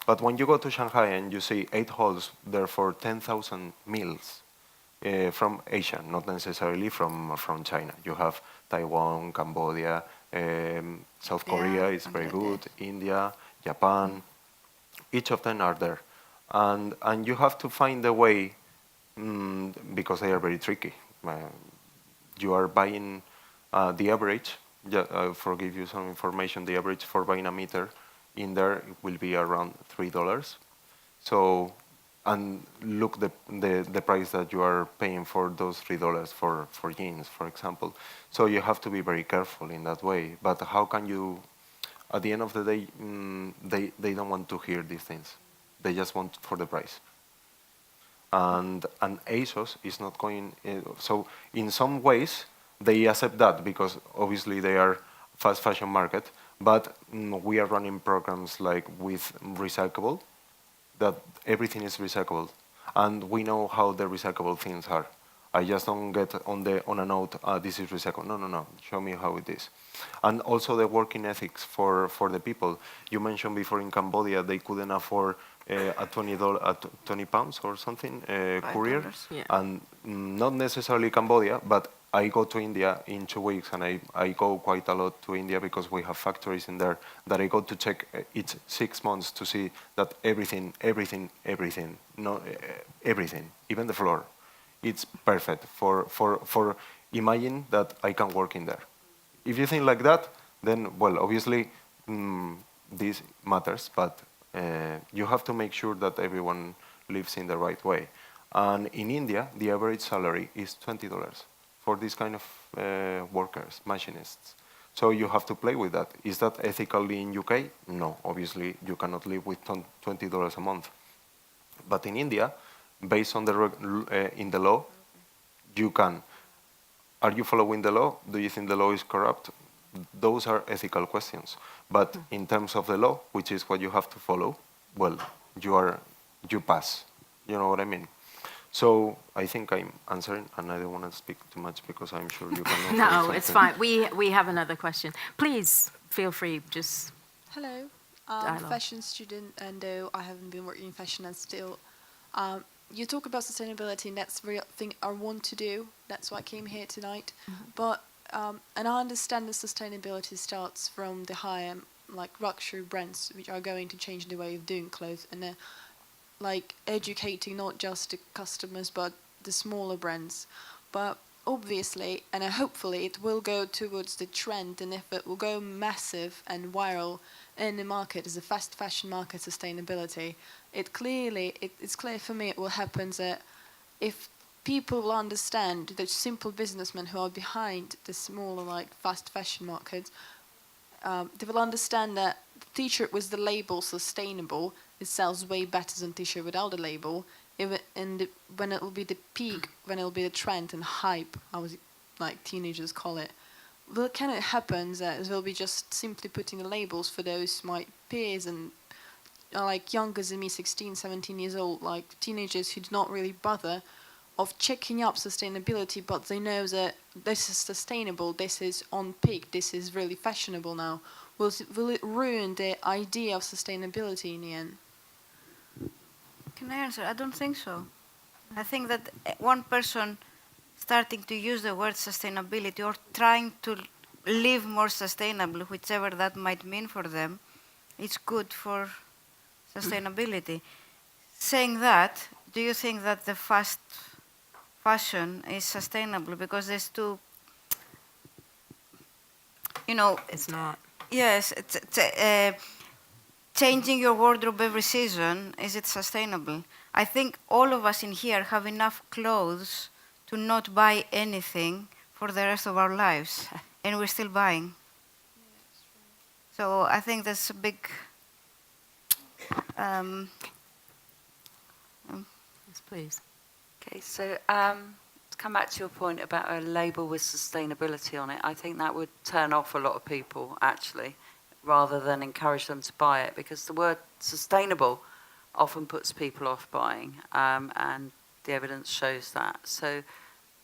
But when you go to Shanghai and you see 8 halls, therefore 10,000 meals from Asia, not necessarily from China. You have Taiwan, Cambodia, South Korea is very good, India, Japan. Each of them are there, and you have to find a way, because they are very tricky. You are buying the average for give you some information, the average for buying a meter in there will be around $3. So, and look the price that you are paying for those $3 for jeans, for example. So you have to be very careful in that way. But how can you, at the end of the day, they don't want to hear these things. They just want for the price. And ASOS is not going, so in some ways, they accept that because obviously they are fast fashion market, but we are running programs like with recyclable, that everything is recyclable, and we know how the recyclable things are. I just don't get on a note, this is recyclable. No, show me how it is. And also the working ethics for the people. You mentioned before in Cambodia they couldn't afford a £20 or something courier, Yeah. and not necessarily Cambodia, but I go to India in 2 weeks, and I go quite a lot to India because we have factories in there that I go to check each 6 months to see that everything, no, everything, even the floor, it's perfect for imagine that I can work in there. If you think like that, then, well, obviously, this matters, but you have to make sure that everyone lives in the right way. And in India, the average salary is $20 for these kind of workers, machinists. So you have to play with that. Is that ethically in UK? No, obviously you cannot live with $20 a month. But in India, based on in the law, you can. Are you following the law? Do you think the law is corrupt? Those are ethical questions. But in terms of the law, which is what you have to follow, well, you pass. You know what I mean? So I think I'm answering, and I don't want to speak too much because I'm sure you can. No, it's fine. We have another question. Please feel free. Just Hello, I'm a dialogue. fashion student, and though I haven't been working in fashion, and still, you talk about sustainability, and that's the real thing I want to do. That's why I came here tonight. But and I understand that sustainability starts from the higher, like luxury brands, which are going to change the way of doing clothes, and they're like educating not just the customers but the smaller brands. But obviously, and hopefully, it will go towards the trend, and if it will go massive and viral in the market as a fast fashion market, sustainability, it's clear for me it will happen that if people will understand, the simple businessmen who are behind the smaller like fast fashion markets, they will understand that the t-shirt with the label sustainable, it sells way better than t-shirt without the label. When it will be the peak, when it will be the trend and hype, like teenagers call it, well, can it happen that it will be just simply putting the labels for those my peers and like younger than me, 16, 17 years old, like teenagers who do not really bother of checking up sustainability, but they know that this is sustainable, this is on peak, this is really fashionable now. Will it ruin the idea of sustainability in the end? Can I answer? I don't think so. I think that one person starting to use the word sustainability or trying to live more sustainable, whichever that might mean for them, it's good for sustainability. Saying that, do you think that the fast fashion is sustainable? Because there's two, It's not. yes, changing your wardrobe every season, is it sustainable? I think all of us in here have enough clothes to not buy anything for the rest of our lives, and we're still buying. So I think that's a big... Yes, please. Okay, so to come back to your point about a label with sustainability on it, I think that would turn off a lot of people, actually, rather than encourage them to buy it, because the word sustainable often puts people off buying, and the evidence shows that. So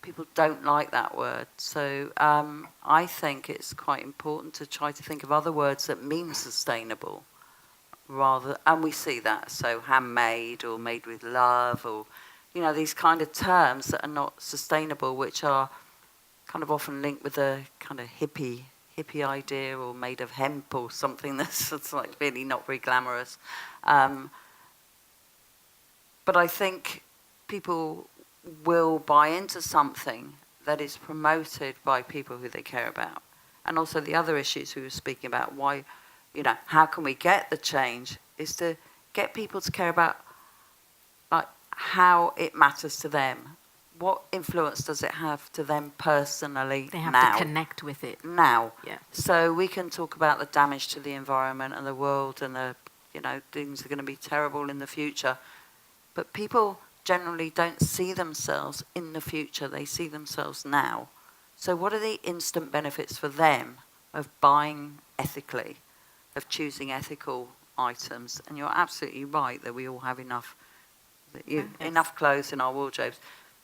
people don't like that word. So I think it's quite important to try to think of other words that mean sustainable, and we see that, so handmade or made with love, or these kind of terms that are not sustainable, which are kind of often linked with a kind of hippie idea, or made of hemp or something that's like really not very glamorous. But I think people will buy into something that is promoted by people who they care about. and also the other issues we were speaking about, why, how can we get the change, is to get people to care about like how it matters to them. What influence does it have to them personally They have now? to connect with it. Now. Yeah. So we can talk about the damage to the environment and the world and the, things are going to be terrible in the future. But people generally don't see themselves in the future. They see themselves now. So what are the instant benefits for them of buying ethically, of choosing ethical items? And you're absolutely right that we all have enough clothes in our wardrobes.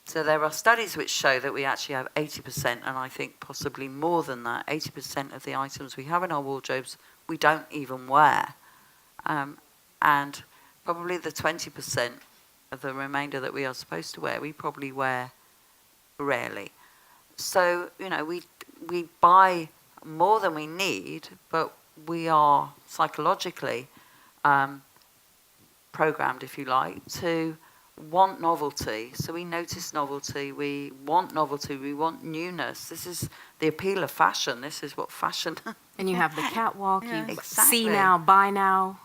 So there are studies which show that we actually have 80%, and I think possibly more than that, 80% of the items we have in our wardrobes we don't even wear. And probably the 20% of the remainder that we are supposed to wear, we probably wear rarely. So, we buy more than we need, but we are psychologically programmed, if you like, to want novelty. So we notice novelty, we want novelty, we want newness. This is the appeal of fashion. This is what fashion... And you have the catwalk, Yeah. you Exactly. see now, buy now.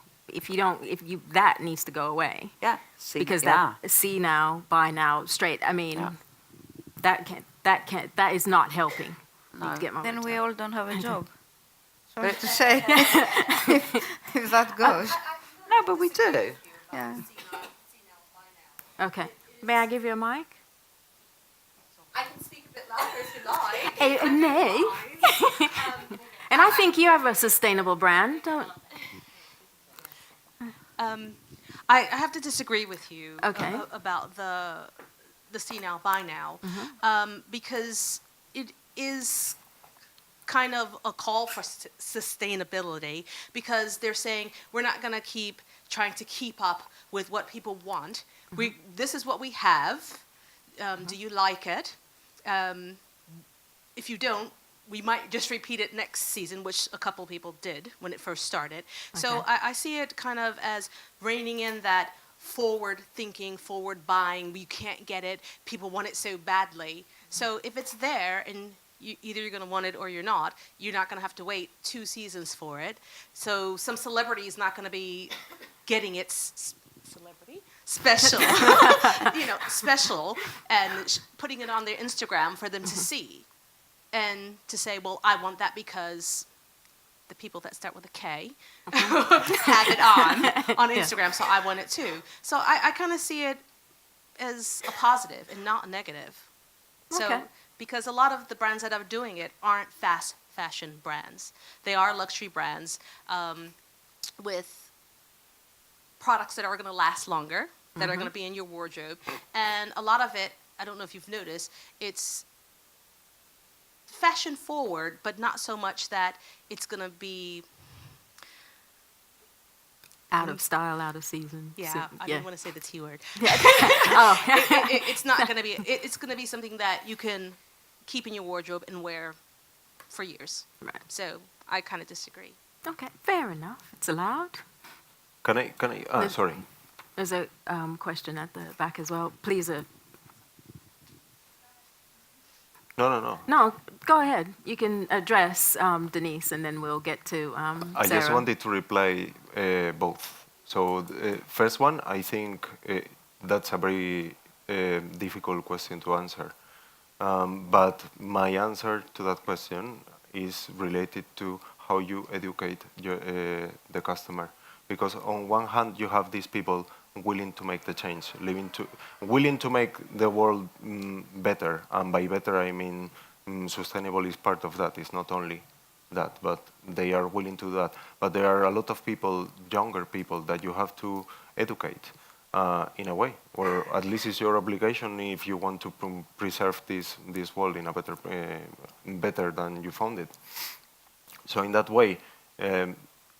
That needs to go away. Yeah. Because that see now, buy now, straight, Yeah. that is not helping. No. Need to get my Then words we out. all don't have a job. Sorry But- to say, if that goes. No, but we do. Yeah. Okay. May I give you a mic? I can speak a bit louder if you like. Nay. And I think you have a sustainable brand, don't? I have to disagree with you Okay. about the see now, buy now, because it is kind of a call for sustainability, because they're saying we're not going to keep trying to keep up with what people want. This is what we have. Do you like it? If you don't, we might just repeat it next season, which a couple people did when it first started. So Okay. I see it kind of as reining in that forward thinking, forward buying. We can't get it. People want it so badly. So if it's there and either you're going to want it or you're not going to have to wait 2 seasons for it. So some celebrity is not going to be getting it celebrity special, special, and putting it on their Instagram for them to see. And to say, well, I want that because the people that start with a K have it on Instagram, so I want it too. So I kind of see it as a positive and not a negative. So Okay. because a lot of the brands that are doing it aren't fast fashion brands. They are luxury brands with products that are going to last longer, that are going to be in your wardrobe. And a lot of it, I don't know if you've noticed, it's fashion forward, but not so much that it's going to be... Out of style, out of season. Yeah, I didn't want to say the T word. Oh. It's not going to be... It's going to be something that you can keep in your wardrobe and wear for years. Right. So I kind of disagree. Okay, fair enough. It's allowed. Can I? Sorry. There's a question at the back as well. Please. No. No, go ahead. You can address Denise, and then we'll get to I Sarah. just wanted to reply both. So the first one, I think that's a very difficult question to answer. But my answer to that question is related to how you educate the customer. Because on one hand, you have these people willing to make the change, willing to make the world better. And by better, I mean sustainable is part of that. It's not only that, but they are willing to do that. But there are a lot of people, younger people, that you have to educate in a way, or at least it's your obligation if you want to preserve this world in a better than you found it. So in that way,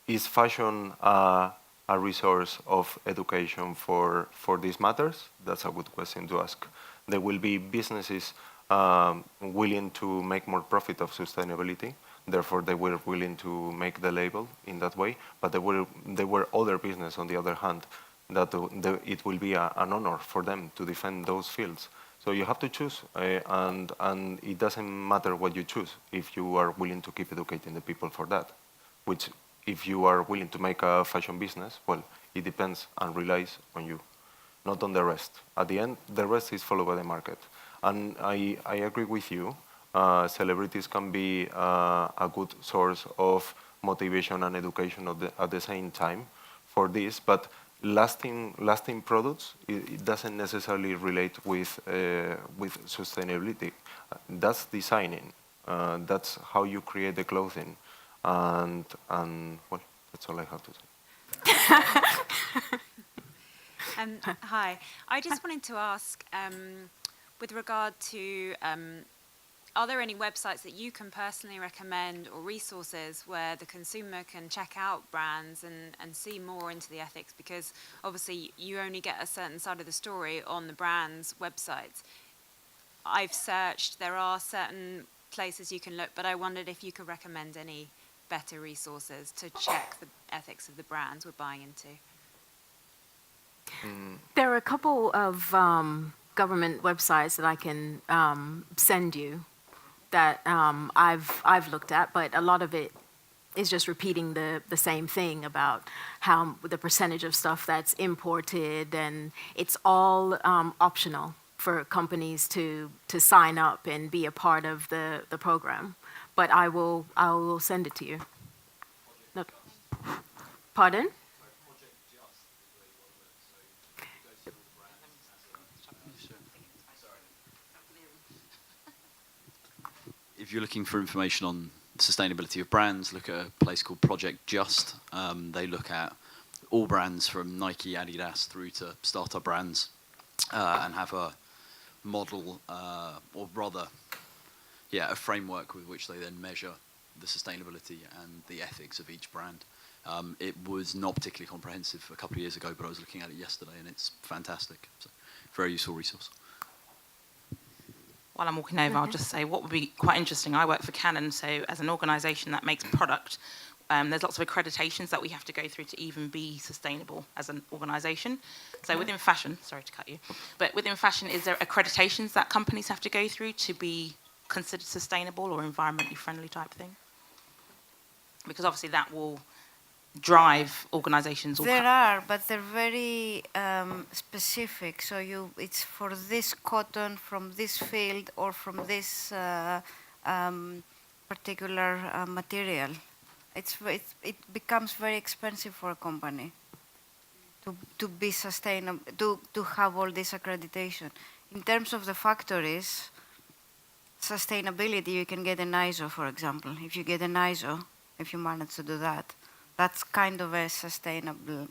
is fashion a resource of education for these matters? That's a good question to ask. There will be businesses willing to make more profit of sustainability. Therefore, they were willing to make the label in that way. But there were other business, on the other hand, that it will be an honor for them to defend those fields. So you have to choose, and it doesn't matter what you choose if you are willing to keep educating the people for that. Which, if you are willing to make a fashion business, well, it depends and relies on you, not on the rest. At the end, the rest is followed by the market. And I agree with you. Celebrities can be a good source of motivation and education at the same time for this, but lasting products, it doesn't necessarily relate with sustainability. That's designing. That's how you create the clothing, and well, that's all I have to say. Hi, I just wanted to ask, with regard to, are there any websites that you can personally recommend or resources where the consumer can check out brands and see more into the ethics? Because obviously you only get a certain side of the story on the brand's websites. I've searched, there are certain places you can look, but I wondered if you could recommend any better resources to check the ethics of the brands we're buying into. There are a couple of government websites that I can send you that I've looked at, but a lot of it is just repeating the same thing about how the percentage of stuff that's imported, and it's all optional for companies to sign up and be a part of the program. But I will send it to you. No. Pardon? If you're looking for information on the sustainability of brands, look at a place called Project Just. They look at all brands from Nike, Adidas through to startup brands, and have a model, or rather, a framework with which they then measure the sustainability and the ethics of each brand. It was not particularly comprehensive a couple of years ago, but I was looking at it yesterday, and it's fantastic. So, very useful resource. While I'm walking over, I'll just say what would be quite interesting. I work for Canon, so as an organisation that makes product, there's lots of accreditations that we have to go through to even be sustainable as an organisation. So within fashion, sorry to cut you, but within fashion, is there accreditations that companies have to go through to be considered sustainable or environmentally friendly type thing? Because obviously that will drive organisations. There are, but they're very specific. So it's for this cotton from this field or from this particular material. It becomes very expensive for a company to be sustainable, to have all this accreditation. In terms of the factories, sustainability, you can get an ISO, for example. If you get an ISO, if you manage to do that, that's kind of a sustainable,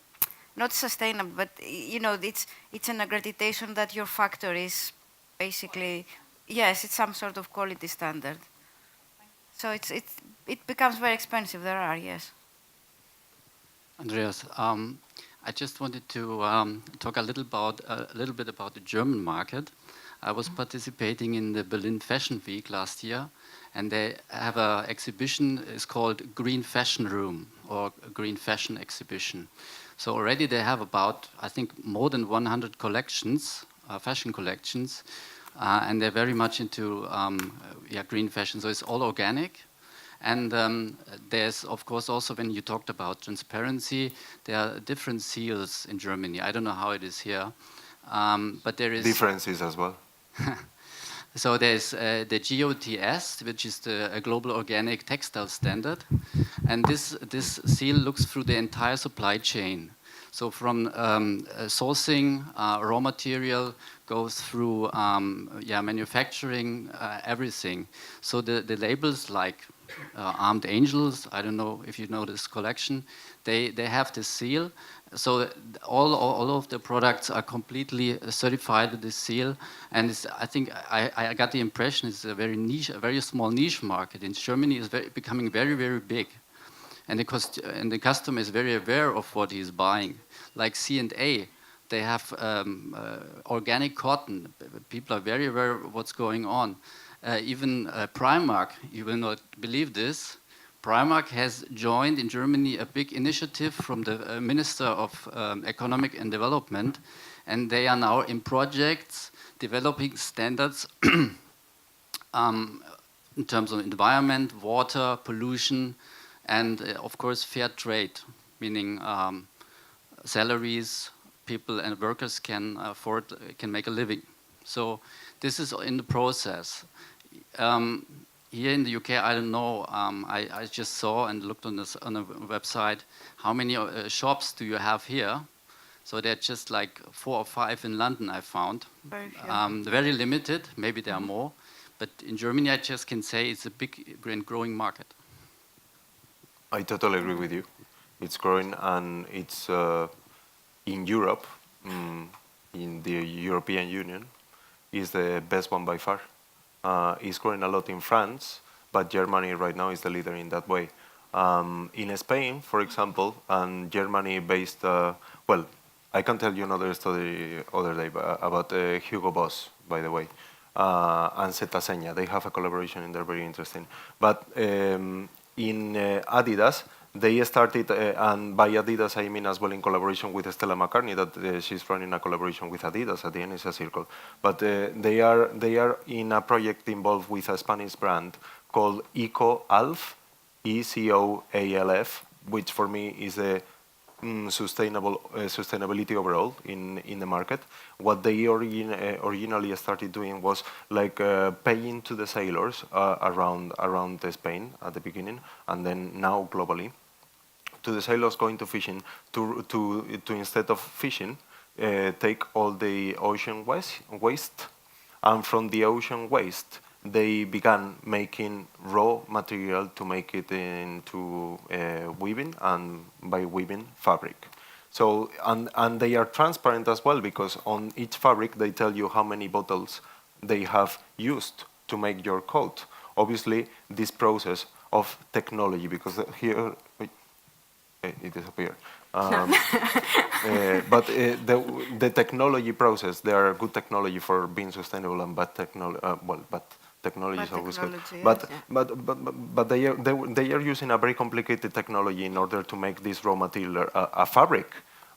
not sustainable, but it's an accreditation that your factory is basically, yes, it's some sort of quality standard. So it becomes very expensive. There are, yes. Andreas, I just wanted to talk a little bit about the German market. I was participating in the Berlin Fashion Week last year, and they have an exhibition. It's called Green Fashion Room, or Green Fashion Exhibition. So already they have about, I think, more than 100 collections, fashion collections, and they're very much into green fashion. So it's all organic. And there's, of course, also when you talked about transparency, there are different seals in Germany. I don't know how it is here, but there is differences as well. So there's the GOTS, which is a global organic textile standard, and this seal looks through the entire supply chain. So from sourcing raw material goes through manufacturing, everything. So the labels like Armed Angels, I don't know if you know this collection, they have this seal. So all of the products are completely certified with this seal, and I think I got the impression it's a very niche, a very small niche market. In Germany, is becoming very, very big, and the customer is very aware of what he's buying. Like C&A, they have organic cotton. People are very aware of what's going on. Even Primark, you will not believe this. Primark has joined in Germany a big initiative from the Minister of Economic and Development, and they are now in projects developing standards in terms of environment, water, pollution, and of course fair trade, meaning salaries, people and workers can afford, can make a living. So this is in the process. Here in the UK, I don't know. I just saw and looked on the website. How many shops do you have here? So they're just like 4 or 5 in London. I found very limited. Maybe there are more, but in Germany, I just can say it's a big and growing market. I totally agree with you. It's growing, and it's in Europe, in the European Union, is the best one by far. It's growing a lot in France, but Germany right now is the leader in that way. In Spain, for example, and Germany based, well, I can tell you another story other day about Hugo Boss, by the way, and Zetaseña. They have a collaboration and they're very interesting. But in Adidas, they started, and by Adidas I mean as well in collaboration with Stella McCartney, that she's running a collaboration with Adidas. At the end, it's a circle. But they are in a project involved with a Spanish brand called EcoAlf, EcoAlf, which for me is a sustainability overall in the market. What they originally started doing was like paying to the sailors around Spain at the beginning, and then now globally, to the sailors going to fishing to instead of fishing, take all the ocean waste, and from the ocean waste they began making raw material to make it into weaving, and by weaving, fabric. So, and they are transparent as well, because on each fabric they tell you how many bottles they have used to make your coat. Obviously, this process of technology, because here, it disappeared. But the technology process, there are good technology for being sustainable and bad technology, but technology is always good. Yes. But they are using a very complicated technology in order to make this raw material a fabric.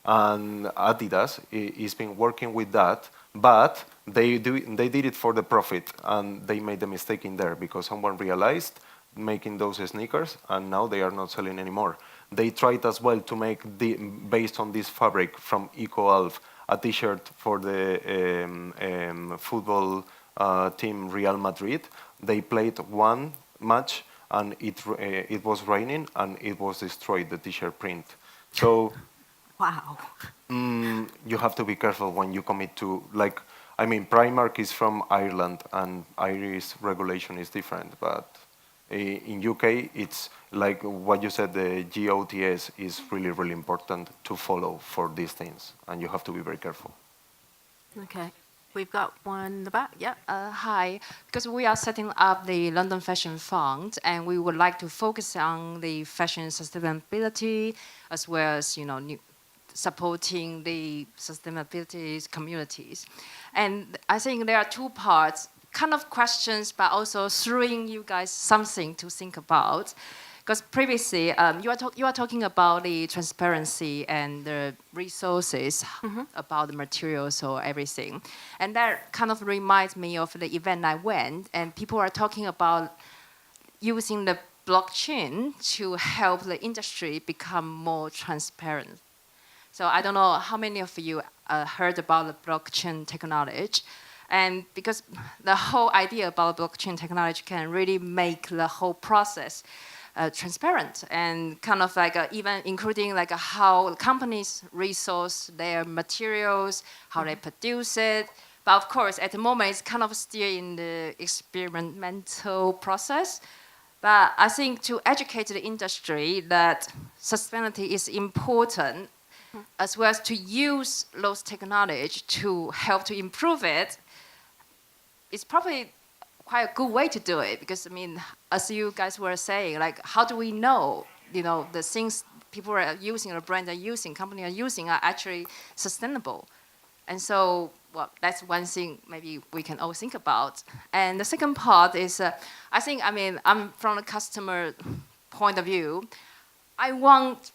And Adidas is been working with that, but they did it for the profit, and they made a mistake in there because someone realized making those sneakers, and now they are not selling anymore. They tried as well to make, based on this fabric from EcoAlf, a T-shirt for the football team Real Madrid. They played one match, and it was raining, and it was destroyed, the T-shirt print. So, wow. You have to be careful when you commit to, like, I mean, Primark is from Ireland, and Irish regulation is different, but in UK, it's like what you said, the GOTS is really, really important to follow for these things, and you have to be very careful. Okay. We've got one in the back. Yeah. Hi, because we are setting up the London Fashion Fund, and we would like to focus on the fashion sustainability as well as, you know, supporting the sustainability communities. And I think there are 2 parts, kind of questions, but also throwing you guys something to think about. Because previously, you are talking about the transparency and the resources, about the materials or everything. And that kind of reminds me of the event I went, and people are talking about using the blockchain to help the industry become more transparent. So I don't know how many of you heard about the blockchain technology. And because the whole idea about blockchain technology can really make the whole process transparent, and kind of like even including like how companies resource their materials, how they produce it. But of course, at the moment, it's kind of still in the experimental process. But I think to educate the industry that sustainability is important, as well as to use those technology to help to improve it, it's probably quite a good way to do it. Because I mean, as you guys were saying, like, how do we know, you know, the things people are using, or brands are using, companies are using, are actually sustainable? And so, well, that's one thing maybe we can all think about. And the second part is, I think, I mean, I'm from a customer point of view. I want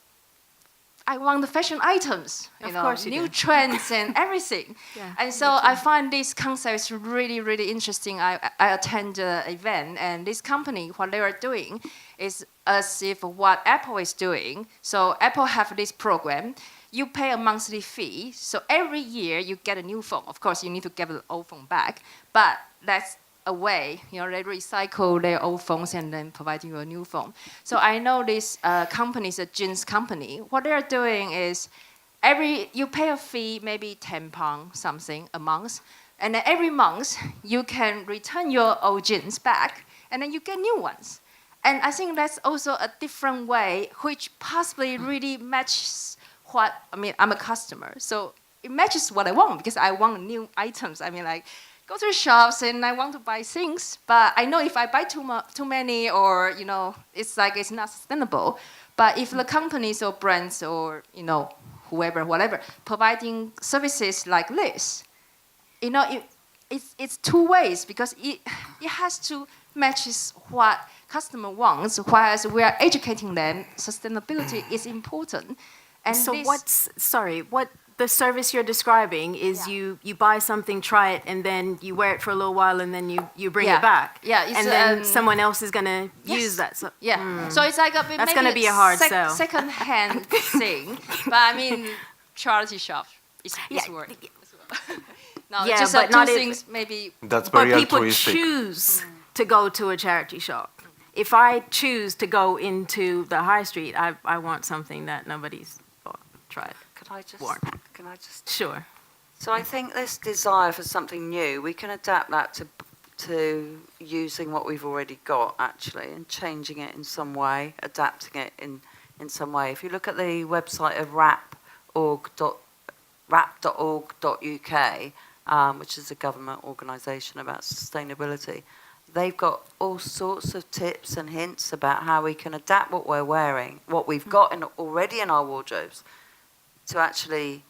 I want the fashion items, Of course you new do. trends and everything. Yeah, And so I find this concept is really, really interesting. I attend an event, and this company, what they are doing is as if what Apple is doing. So Apple have this program. You pay a monthly fee, so every year you get a new phone. Of course, you need to give the old phone back, but that's a way, they recycle their old phones and then provide you a new phone. So I know this company is a jeans company. What they're doing is you pay a fee, maybe £10 something a month, and then every month you can return your old jeans back, and then you get new ones. And I think that's also a different way, which possibly really matches I'm a customer, so it matches what I want, because I want new items. Go to the shops and I want to buy things, but I know if I buy too many, or it's not sustainable. But if the companies or brands or whoever, whatever, providing services like this, it's two ways, because it has to matches what customer wants, whereas we are educating them. Sustainability is important. And so this, what the service you're describing is you buy something, try it, and then you wear it for a little while, and then you bring it back. Yeah, it's, and then someone else is going to use that. So, so it's like that's going to be a hard sell. Second-hand thing. But charity shop is worth it. No, just but not two things maybe. That's very but people altruistic. choose to go to a charity shop. If I choose to go into the high street, I want something that nobody's tried. Can I just? Sure. So I think this desire for something new, we can adapt that to using what we've already got, actually, and changing it in some way, adapting it in some way. If you look at the website of rap.org.uk, which is a government organisation about sustainability, they've got all sorts of tips and hints about how we can adapt what we're wearing, what we've got already in our wardrobes, to actually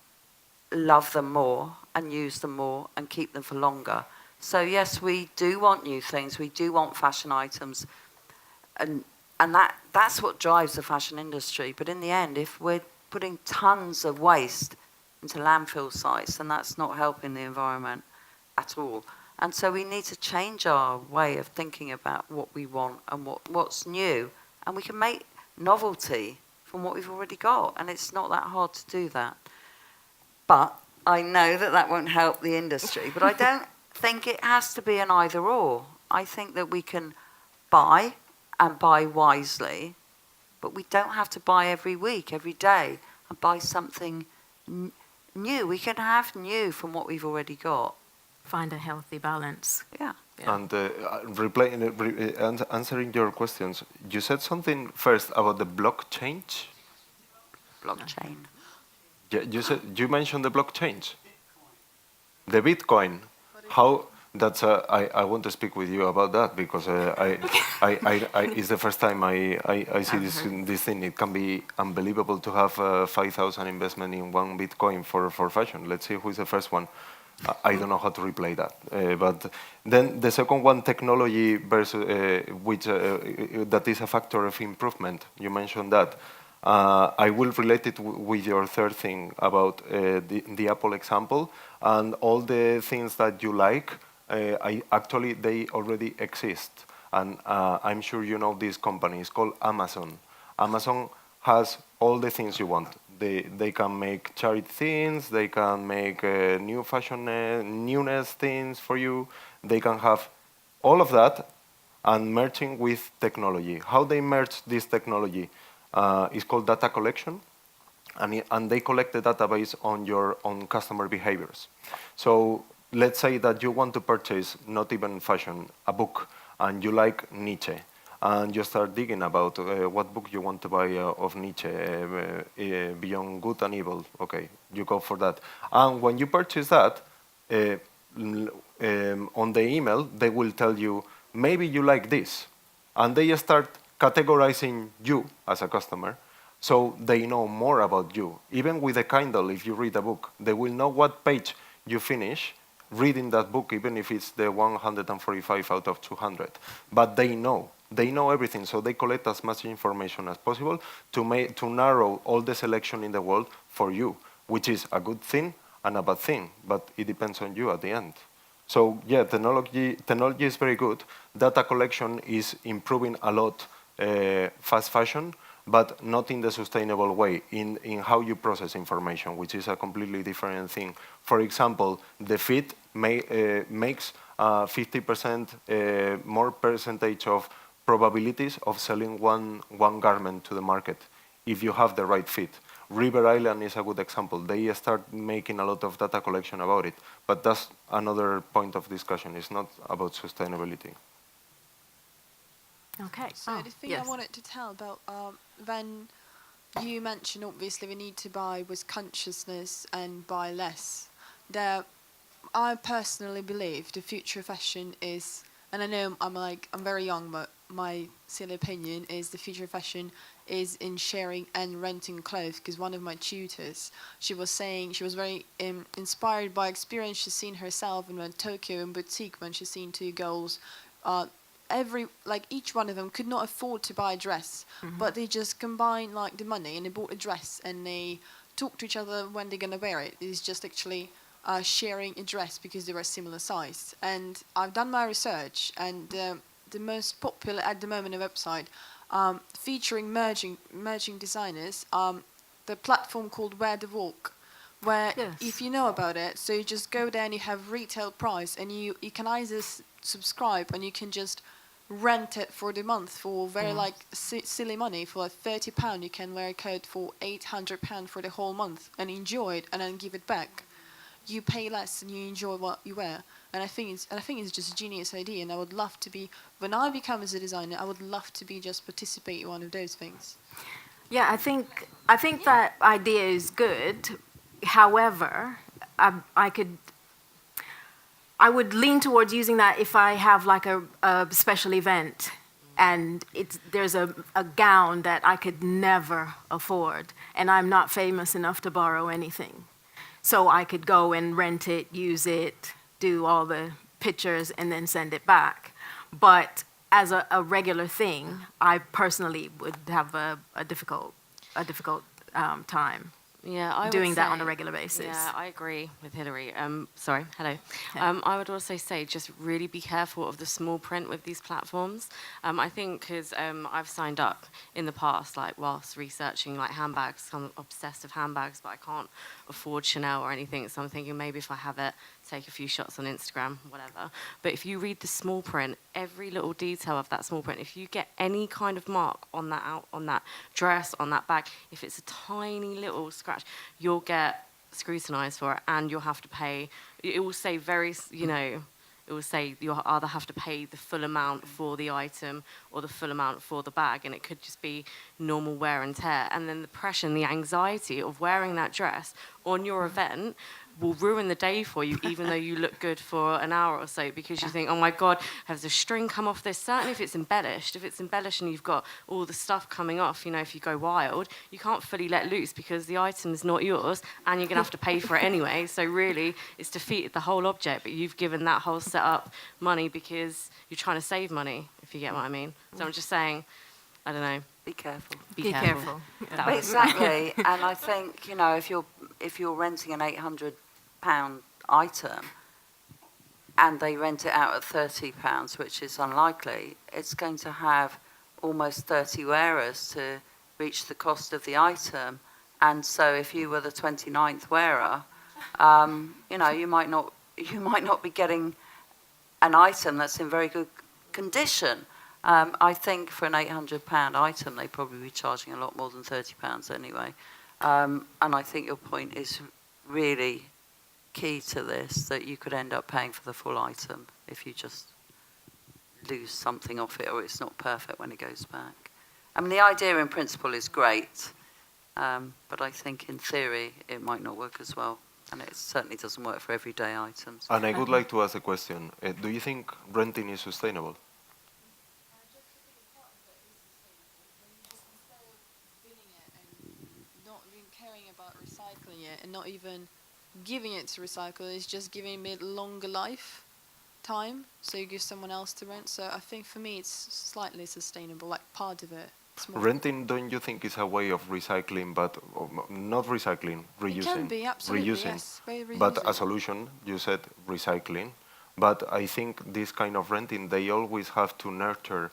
love them more and use them more and keep them for longer. So yes, we do want new things. We do want fashion items, and that's what drives the fashion industry. But in the end, if we're putting tons of waste into landfill sites, then that's not helping the environment at all. And so we need to change our way of thinking about what we want and what's new. And we can make novelty from what we've already got. And it's not that hard to do that. But I know that won't help the industry. But I don't think it has to be an either or. I think that we can buy and buy wisely. But we don't have to buy every week, every day, and buy something new. We can have new from what we've already got. Find a healthy balance. Yeah. And answering your questions, you said something first about the blockchain. Blockchain. Yeah, you mentioned the blockchain, the Bitcoin. How that's I want to speak with you about that, because it's the first time I see this thing. It can be unbelievable to have 5,000 investment in one Bitcoin for fashion. Let's see who is the first one. I don't know how to replay that. But then the second one, technology versus which that is a factor of improvement. You mentioned that. I will relate it with your third thing about the Apple example, and all the things that you like. Actually, they already exist, and I'm sure you know this company. It's called Amazon. Amazon has all the things you want. They can make charity things, they can make new fashion, newness things for you. They can have all of that and merging with technology. How they merge this technology is called data collection, and they collect the database on your own customer behaviors. So let's say that you want to purchase, not even fashion, a book, and you like Nietzsche. And you start digging about what book you want to buy of Nietzsche, Beyond Good and Evil. Okay, you go for that. And when you purchase that, on the email, they will tell you, maybe you like this. And they start categorizing you as a customer, so they know more about you. Even with a Kindle, if you read a book, they will know what page you finish reading that book, even if it's the 145 out of 200. But they know. They know everything, so they collect as much information as possible to narrow all the selection in the world for you, which is a good thing and a bad thing, but it depends on you at the end. So yeah, technology is very good. Data collection is improving a lot fast fashion, but not in the sustainable way, in how you process information, which is a completely different thing. For example, the fit makes 50% more percentage of probabilities of selling one garment to the market if you have the right fit. River Island is a good example. They start making a lot of data collection about it, but that's another point of discussion. It's not about sustainability. Okay. So the thing I wanted to tell about when you mentioned obviously we need to buy with consciousness and buy less. I personally believe the future of fashion is, and I know I'm very young, but my silly opinion is the future of fashion is in sharing and renting clothes. Because one of my tutors, she was saying she was very inspired by experience she's seen herself in Tokyo in boutique when she's seen two girls. Each one of them could not afford to buy a dress, but they just combined the money and they bought a dress and they talked to each other when they're gonna wear it. It's just actually sharing a dress because they were similar size. And I've done my research, and the most popular at the moment a website featuring merging designers, the platform called Wear the Walk, where if you know about it, so you just go there and you have retail price, and you can either subscribe and you can just rent it for the month for very silly money. For £30 you can wear a coat for £800 for the whole month and enjoy it and then give it back. You pay less and you enjoy what you wear. And I think it's just a genius idea, and I would love to be, when I become as a designer, I would love to be just participate in one of those things. Yeah, I think that idea is good. However, I would lean towards using that if I have like a special event and there's a gown that I could never afford and I'm not famous enough to borrow anything. So I could go and rent it, use it, do all the pictures and then send it back. But as a regular thing, I personally would have a difficult time. Yeah, I doing would that say, on a regular basis. Yeah, I agree with Hilary. Sorry, hello. I would also say just really be careful of the small print with these platforms. I think because I've signed up in the past, whilst researching handbags, I'm obsessed with handbags, but I can't afford Chanel or anything. So I'm thinking maybe if I have it, take a few shots on Instagram, whatever. But if you read the small print, every little detail of that small print, if you get any kind of mark on that dress, on that bag, if it's a tiny little scratch, you'll get scrutinized for it, and you'll have to pay. It will say it will say you'll either have to pay the full amount for the item or the full amount for the bag, and it could just be normal wear and tear. And then the pressure and the anxiety of wearing that dress on your event will ruin the day for you, even though you look good for an hour or so, because you think, oh my God, has the string come off this? Certainly if it's embellished. If it's embellished and you've got all the stuff coming off, if you go wild, you can't fully let loose because the item's not yours and you're going to have to pay for it anyway. So really, it's defeated the whole object, but you've given that whole setup money because you're trying to save money, if you get what I mean. So I'm just saying, I don't know. Be careful. Be careful. Yeah. Exactly. And I think, if you're renting an £800 item and they rent it out at £30, which is unlikely, it's going to have almost 30 wearers to reach the cost of the item. And so if you were the 29th wearer, you might not be getting an item that's in very good condition. I think for an £800 item, they'd probably be charging a lot more than £30 anyway. And I think your point is really key to this, that you could end up paying for the full item if you just lose something off it or it's not perfect when it goes back. I mean, the idea in principle is great, but I think in theory it might not work as well. And it certainly doesn't work for everyday items. And I would like to ask a question. Do you think renting is sustainable? Recycling it and not even giving it to recycle, is just giving it longer life time, so you give someone else to rent. So I think for me, it's slightly sustainable, like part of it. It's more Renting, don't you think, is a way of recycling, but not recycling, reusing? It can be, absolutely, reusing. yes. Very But a reusable. solution, you said recycling. But I think this kind of renting, they always have to nurture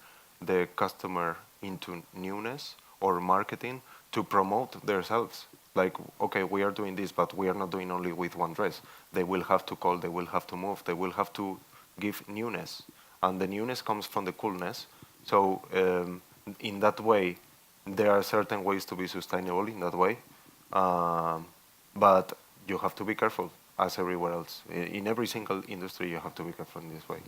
the customer into newness or marketing to promote themselves. Like, okay, we are doing this, but we are not doing only with one dress. They will have to call, they will have to move, they will have to give newness. And the newness comes from the coolness. So in that way, there are certain ways to be sustainable in that way. But you have to be careful, as everywhere else. In every single industry, you have to be careful in this way.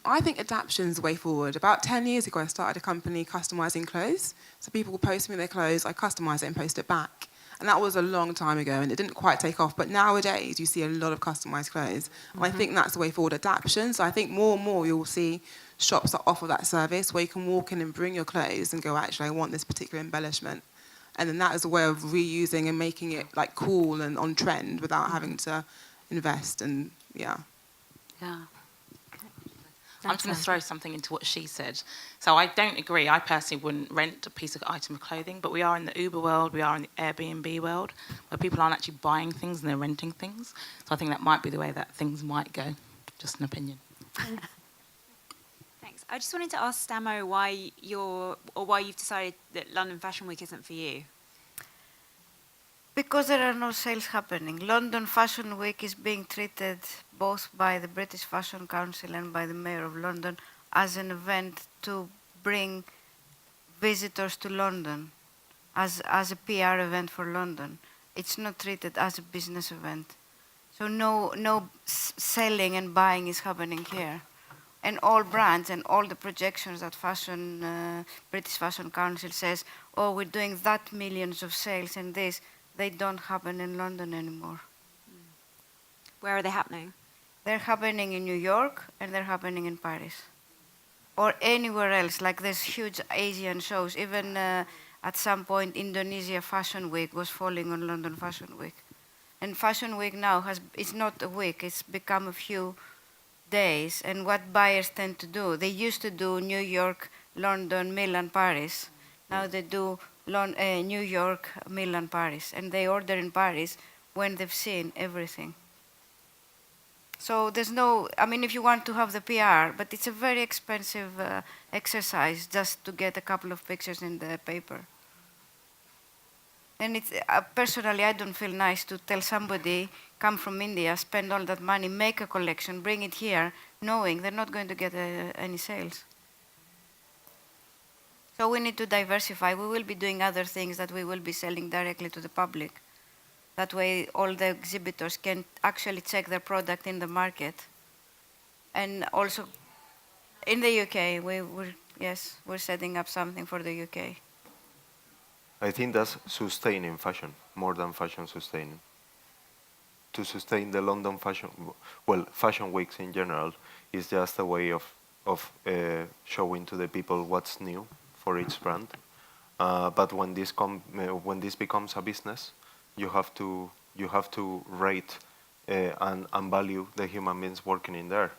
I think adaption's the way forward. About 10 years ago, I started a company customizing clothes. So people would post me their clothes, I customize it and post it back. And that was a long time ago, and it didn't quite take off. But nowadays, you see a lot of customized clothes. And I think that's the way forward, adaption. So I think more and more you'll see shops that offer that service where you can walk in and bring your clothes and go, actually, I want this particular embellishment. And then that is a way of reusing and making it like cool and on trend without having to invest. And yeah. Yeah. I'm just going to throw something into what she said. So I don't agree. I personally wouldn't rent a piece of item of clothing, but we are in the Uber world, we are in the Airbnb world, where people aren't actually buying things and they're renting things. So I think that might be the way that things might go. Just an opinion. Thanks. I just wanted to ask Stamo why you've decided that London Fashion Week isn't for you. Because there are no sales happening. London Fashion Week is being treated both by the British Fashion Council and by the Mayor of London as an event to bring visitors to London, as a PR event for London. It's not treated as a business event. So no selling and buying is happening here. And all brands and all the projections that British Fashion Council says, oh, we're doing that millions of sales and this, they don't happen in London anymore. Where are they happening? They're happening in New York and they're happening in Paris. Or anywhere else, like there's huge Asian shows. Even at some point, Indonesia Fashion Week was falling on London Fashion Week. And Fashion Week now it's not a week, it's become a few days. And what buyers tend to do, they used to do New York, London, Milan, Paris. Now they do New York, Milan, Paris, and they order in Paris when they've seen everything. So there's no, I mean, if you want to have the PR, but it's a very expensive exercise just to get a couple of pictures in the paper. And it's, personally, I don't feel nice to tell somebody, come from India, spend all that money, make a collection, bring it here, knowing they're not going to get any sales. So we need to diversify. We will be doing other things that we will be selling directly to the public. That way all the exhibitors can actually check their product in the market. And also in the UK, we're setting up something for the UK. I think that's sustaining fashion, more than fashion sustaining. To sustain the London fashion weeks in general is just a way of showing to the people what's new for each brand. But when this becomes a business, you have to rate and value the human beings working in there.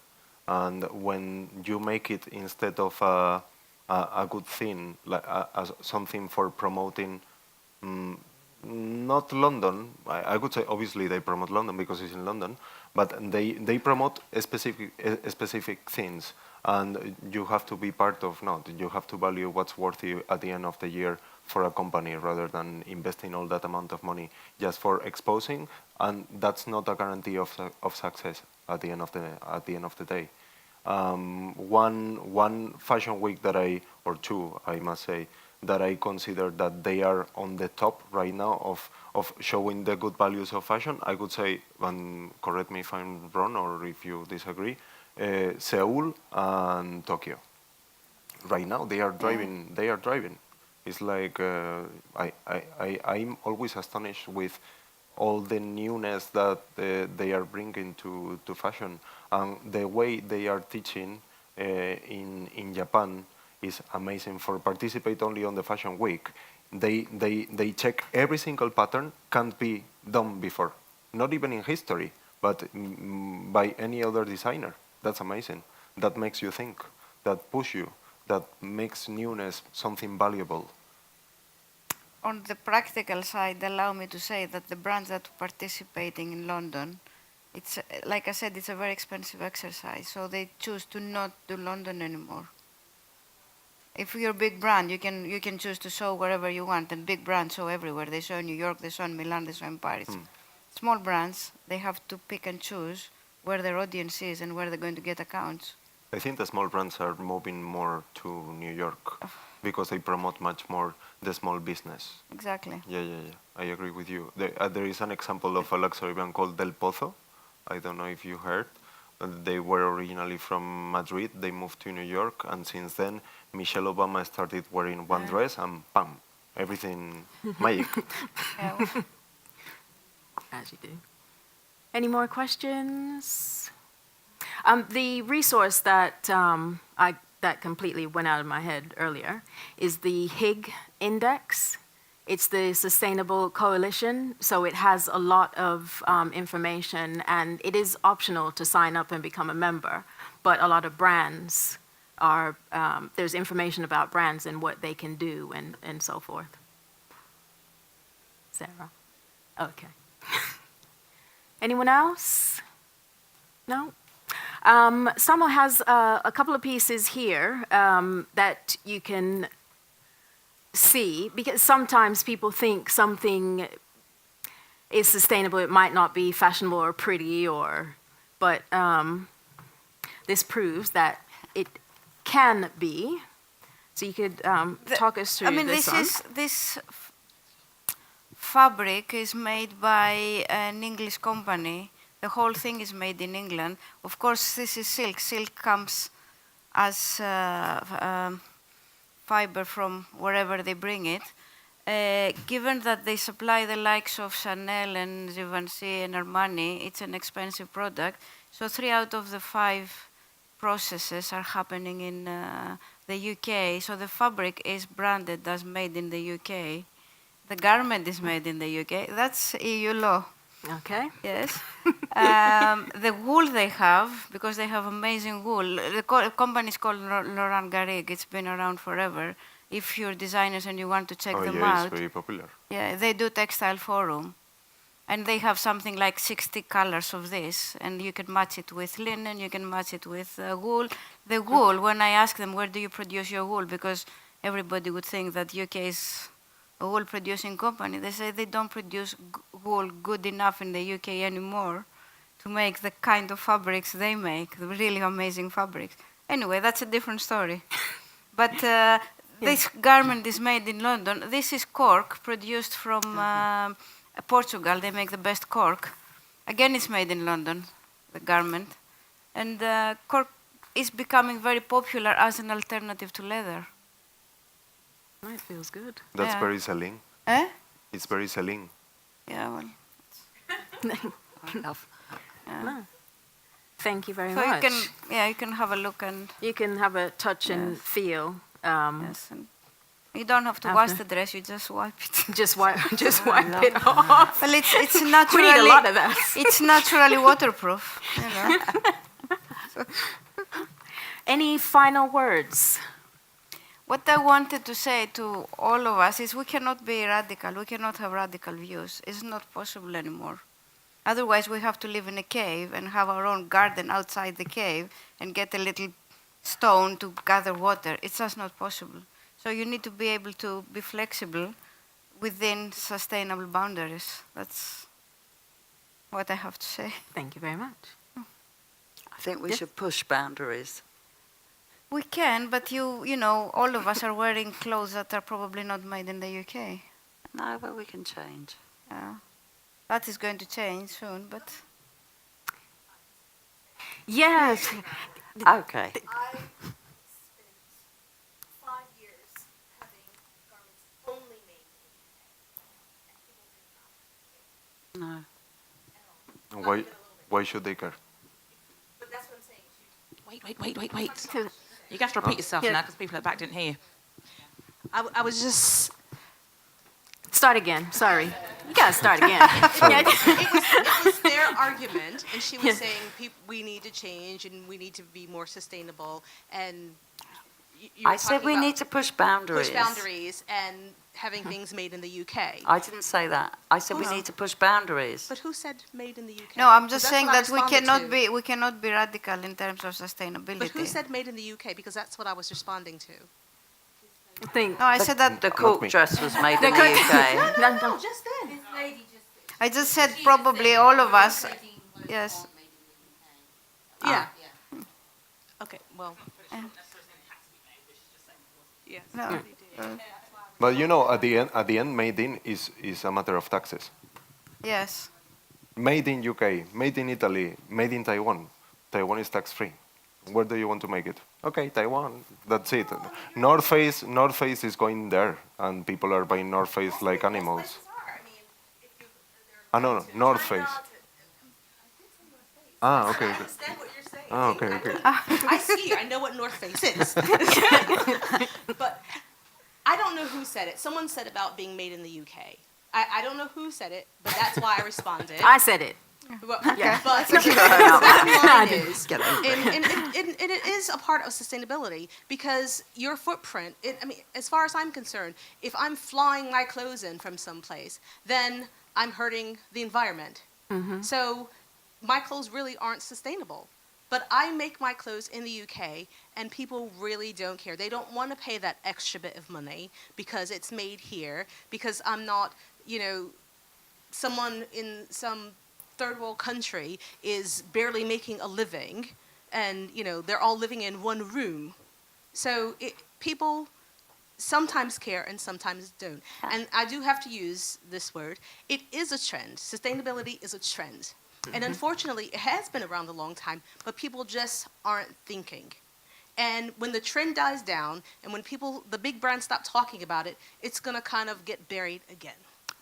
And when you make it instead of a good thing, like something for promoting, not London. I could say obviously they promote London because it's in London, but they promote specific things. And you have to be part of not. You have to value what's worthy at the end of the year for a company rather than investing all that amount of money just for exposing. And that's not a guarantee of success at the end of the day. One fashion week or two, I must say, that I consider that they are on the top right now of showing the good values of fashion. I could say, and correct me if I'm wrong or if you disagree, Seoul and Tokyo. Right now they are driving. They are driving. It's like I'm always astonished with all the newness that they are bringing to fashion, and the way they are teaching in Japan is amazing. For participate only on the fashion week, they check every single pattern can't be done before, not even in history, but by any other designer. That's amazing. That makes you think, that push you, that makes newness something valuable. On the practical side, allow me to say that the brands that are participating in London, it's like I said, it's a very expensive exercise. So they choose to not do London anymore. If you're a big brand, you can choose to show wherever you want, and big brands show everywhere. They show in New York, they show in Milan, they show in Paris. Small brands, they have to pick and choose where their audience is and where they're going to get accounts. I think the small brands are moving more to New York because they promote much more the small business. Exactly. Yeah. I agree with you. There is an example of a luxury brand called Del Pozo. I don't know if you heard. They were originally from Madrid. They moved to New York, and since then, Michelle Obama started wearing one dress, and bam, everything magic. As you do. Any more questions? The resource that that completely went out of my head earlier is the HIG Index. It's the Sustainable Coalition, so it has a lot of information, and it is optional to sign up and become a member, but a lot of brands are, there's information about brands and what they can do and so forth. Sarah? Okay. Anyone else? No? Samo has a couple of pieces here that you can see, because sometimes people think something is sustainable, it might not be fashionable or pretty, but this proves that it can be. So you could talk us through this one. This fabric is made by an English company. The whole thing is made in England. Of course, this is silk. Silk comes as fiber from wherever they bring it. Given that they supply the likes of Chanel and Givenchy and Armani, it's an expensive product. So 3 out of the 5 processes are happening in the UK. So the fabric is branded as made in the UK. The garment is made in the UK. That's EU law. Okay. Yes. The wool they have, because they have amazing wool, the company is called Laurent Garrigues. It's been around forever. If you're designers and you want to check them out. It's very popular. Yeah, they do Textile Forum. And they have something like 60 colors of this. And you can match it with linen, you can match it with wool. The wool, when I ask them, where do you produce your wool? Because everybody would think that UK is a wool producing company. They say they don't produce wool good enough in the UK anymore to make the kind of fabrics they make, the really amazing fabrics. Anyway, that's a different story. But this garment is made in London. This is cork produced from Portugal. They make the best cork. Again, it's made in London, the garment. And cork is becoming very popular as an alternative to leather. It feels good. That's very selling. Eh? It's very selling. Yeah, well. Enough. No. Thank you very So much. you can have a look and you can have a touch and feel. Yes, and you don't have to wash the dress. You just wipe it. Just wipe it off. Well, it's naturally. We need a lot of that. It's naturally waterproof. You know. Any final words? What I wanted to say to all of us is we cannot be radical. We cannot have radical views. It's not possible anymore. Otherwise, we have to live in a cave and have our own garden outside the cave and get a little stone to gather water. It's just not possible. So you need to be able to be flexible within sustainable boundaries. That's what I have to say. Thank you very much. I think we should push boundaries. We can, but you know, all of us are wearing clothes that are probably not made in the UK. No, but we can change. Yeah. That is going to change soon, but... Yes. Okay. I spent 5 years having garments only made in the UK. No. Why should they care? But that's what I'm saying. Wait. You have to repeat yourself now because people at the back didn't hear you. I was just... Start again. Sorry. You gotta start again. It was there their argument, and she was saying we need to change and we need to be more sustainable. And you were I said talking we about need to push boundaries. push boundaries and having things made in the UK. I didn't say that. I said we need to push boundaries. But who said made in the UK? No, I'm just That's saying what I that we responded to. cannot be radical in terms of sustainability. But who said made in the UK? Because that's what I was responding to. No, I said that The court dress was made in the UK. No, just then. I just said probably all of us. Yes. Yeah. Okay, well. Yes. No. But you know, at the end, made in is a matter of taxes. Yes. Made in UK, made in Italy, made in Taiwan. Taiwan is tax free. Where do you want to make it? Okay, Taiwan. That's it. North Face is going there, and people are buying North Face like animals. No, North Face. Okay. Okay. I see. I know what North Face is. But I don't know who said it. Someone said about being made in the UK. I don't know who said it, but that's why I responded. I said it. Well, Yeah. But I and it is a part of sustainability because your footprint, as far as I'm concerned, if I'm flying my clothes in from someplace, then I'm hurting the environment. So my clothes really aren't sustainable. But I make my clothes in the UK, and people really don't care. They don't want to pay that extra bit of money because it's made here, because I'm not, someone in some third world country is barely making a living, and, they're all living in one room. So people sometimes care and sometimes don't. And I do have to use this word. It is a trend. Sustainability is a trend. And unfortunately, it has been around a long time, but people just aren't thinking. And when the trend dies down, and when the big brands stop talking about it, it's going to kind of get buried again.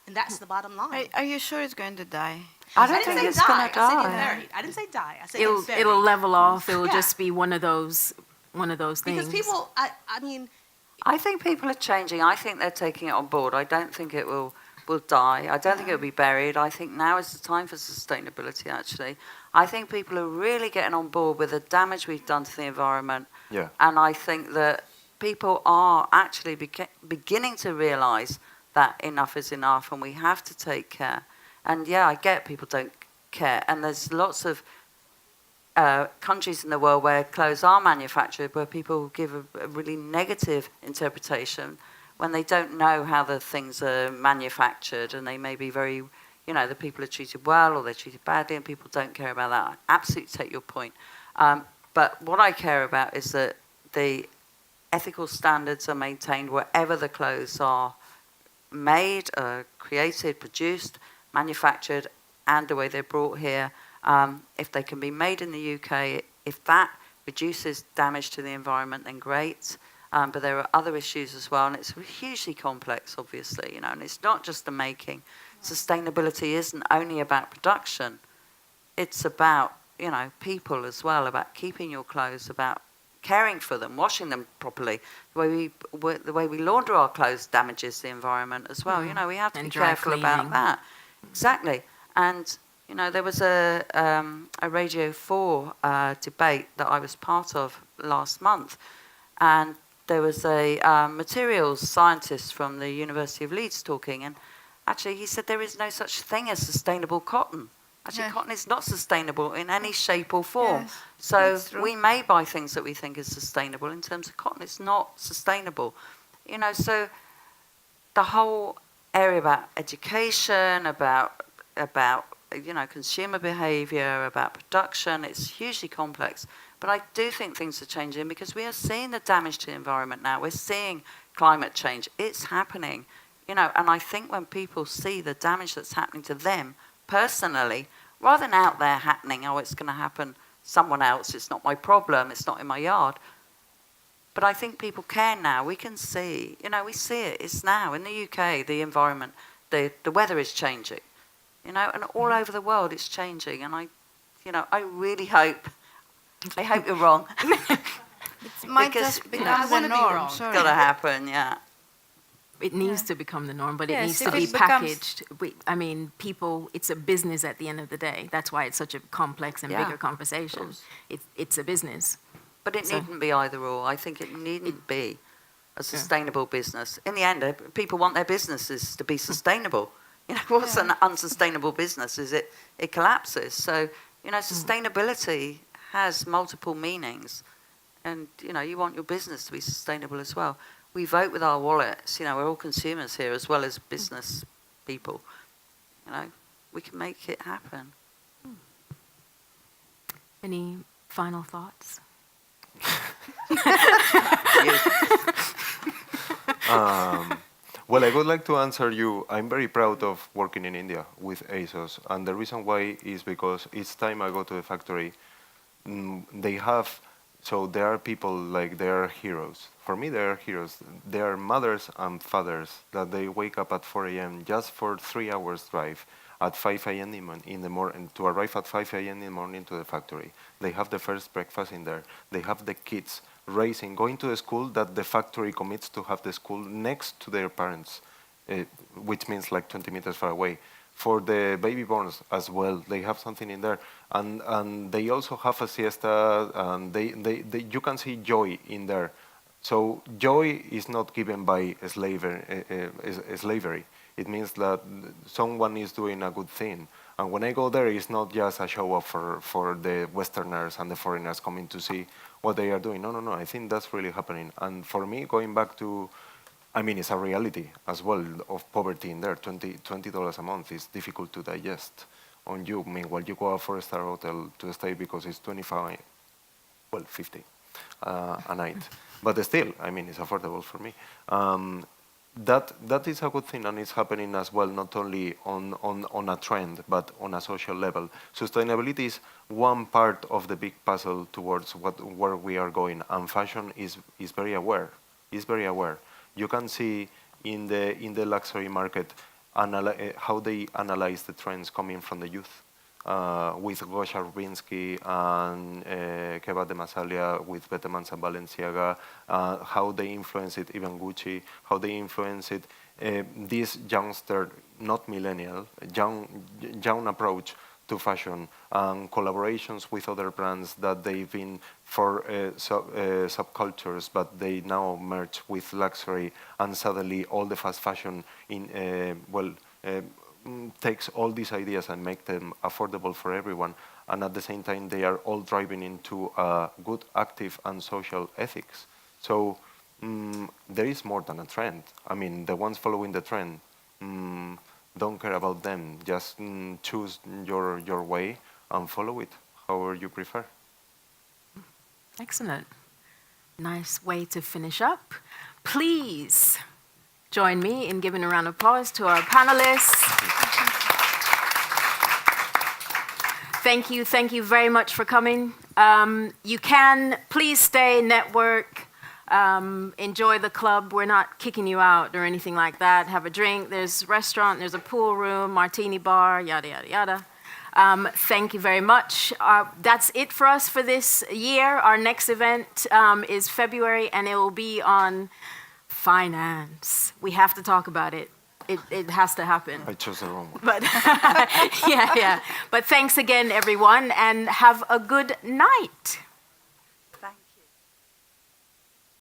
And that's the bottom line. Are you sure it's going to die? I don't think it's going to I said die. get buried. I didn't say die. I said get buried. It'll level off. It'll just be one of those things. Because people, I think people are changing. I think they're taking it on board. I don't think it will die. I don't think it'll be buried. I think now is the time for sustainability, actually. I think people are really getting on board with the damage we've done to the environment. Yeah. And I think that people are actually beginning to realise that enough is enough and we have to take care. And yeah, I get people don't care. And there's lots of countries in the world where clothes are manufactured where people give a really negative interpretation when they don't know how the things are manufactured, and they may be very, the people are treated well or they're treated badly, and people don't care about that. I absolutely take your point. But what I care about is that the ethical standards are maintained wherever the clothes are made, created, produced, manufactured, and the way they're brought here. If they can be made in the UK, if that reduces damage to the environment, then great. But there are other issues as well, and it's hugely complex, obviously, and it's not just the making. Sustainability isn't only about production. It's about, people as well, about keeping your clothes, about caring for them, washing them properly. The way we launder our clothes damages the environment as well. We have to be careful about that. Exactly. And, there was a Radio 4 debate that I was part of last month, and there was a materials scientist from the University of Leeds talking, and actually he said there is no such thing as sustainable cotton. Actually, cotton is not sustainable in any shape or form. Yes, so we may buy things that we think is sustainable. In terms of cotton, it's not sustainable. So the whole area about education, about consumer behaviour, about production, it's hugely complex. But I do think things are changing because we are seeing the damage to the environment now. We're seeing climate change. It's happening. And I think when people see the damage that's happening to them personally, rather than out there happening, it's going to happen someone else, it's not my problem, it's not in my yard. But I think people care now. We can see, we see it. It's now. In the UK, the environment, the weather is changing. And all over the world it's changing. And I really hope you're wrong. It might just become the norm. It's got to happen, yeah. It needs to become the norm, but it Yes, needs if to be it becomes- packaged. I mean, people, it's a business at the end of the day. That's why it's such a complex and Yeah, bigger conversation. It's a business. But it So- needn't be either or. I think it needn't be a sustainable business. In the end, people want their businesses to be sustainable. You know, what's an unsustainable business is it collapses. So, you know, sustainability has multiple meanings. And, you know, you want your business to be sustainable as well. We vote with our wallets. You know, we're all consumers here as well as business people. You know, we can make it happen. Any final thoughts? Well, I would like to answer you. I'm very proud of working in India with ASOS, and the reason why is because each time I go to the factory, they have, so there are people like they are heroes. For me, they are heroes. They are mothers and fathers that they wake up at 4 a.m. just for 3 hours drive at 5 a.m. in the morning to arrive at 5 a.m. in the morning to the factory. They have the first breakfast in there. They have the kids racing, going to the school that the factory commits to have the school next to their parents, which means like 20 meters far away. For the baby borns as well, they have something in there, and they also have a siesta, and they you can see joy in there. So joy is not given by slavery. It means that someone is doing a good thing. And when I go there, it's not just a show off for the Westerners and the foreigners coming to see what they are doing. No. I think that's really happening. And for me, going back to, I mean, it's a reality as well of poverty in there. $20 a month is difficult to digest on you. Meanwhile, you go to a 4-star hotel to stay because it's 25, well, 50 a night. But still, I mean, it's affordable for me. That is a good thing, and it's happening as well, not only on a trend, but on a social level. Sustainability is one part of the big puzzle towards where we are going, and fashion is very aware. Is very aware. You can see in the luxury market how they analyze the trends coming from the youth. With Gosha Rubinski and Keba de Masalia, with Betemans and Balenciaga, how they influence it, even Gucci, how they influence it. This youngster, not millennial, young approach to fashion and collaborations with other brands that they've been for subcultures, but they now merge with luxury, and suddenly all the fast fashion takes all these ideas and make them affordable for everyone, and at the same time they are all driving into good, active and social ethics. So there is more than a trend. I mean, the ones following the trend don't care about them. Just choose your way and follow it however you prefer. Excellent. Nice way to finish up. Please join me in giving a round of applause to our panelists. Thank you very much for coming. You can please stay, network, enjoy the club. We're not kicking you out or anything like that. Have a drink. There's a restaurant, there's a pool room, martini bar, yada, yada, yada. Thank you very much. That's it for us for this year. Our next event is February, and it will be on finance. We have to talk about it. It has to happen. I chose the wrong one. But yeah. But thanks again, everyone, and have a good night.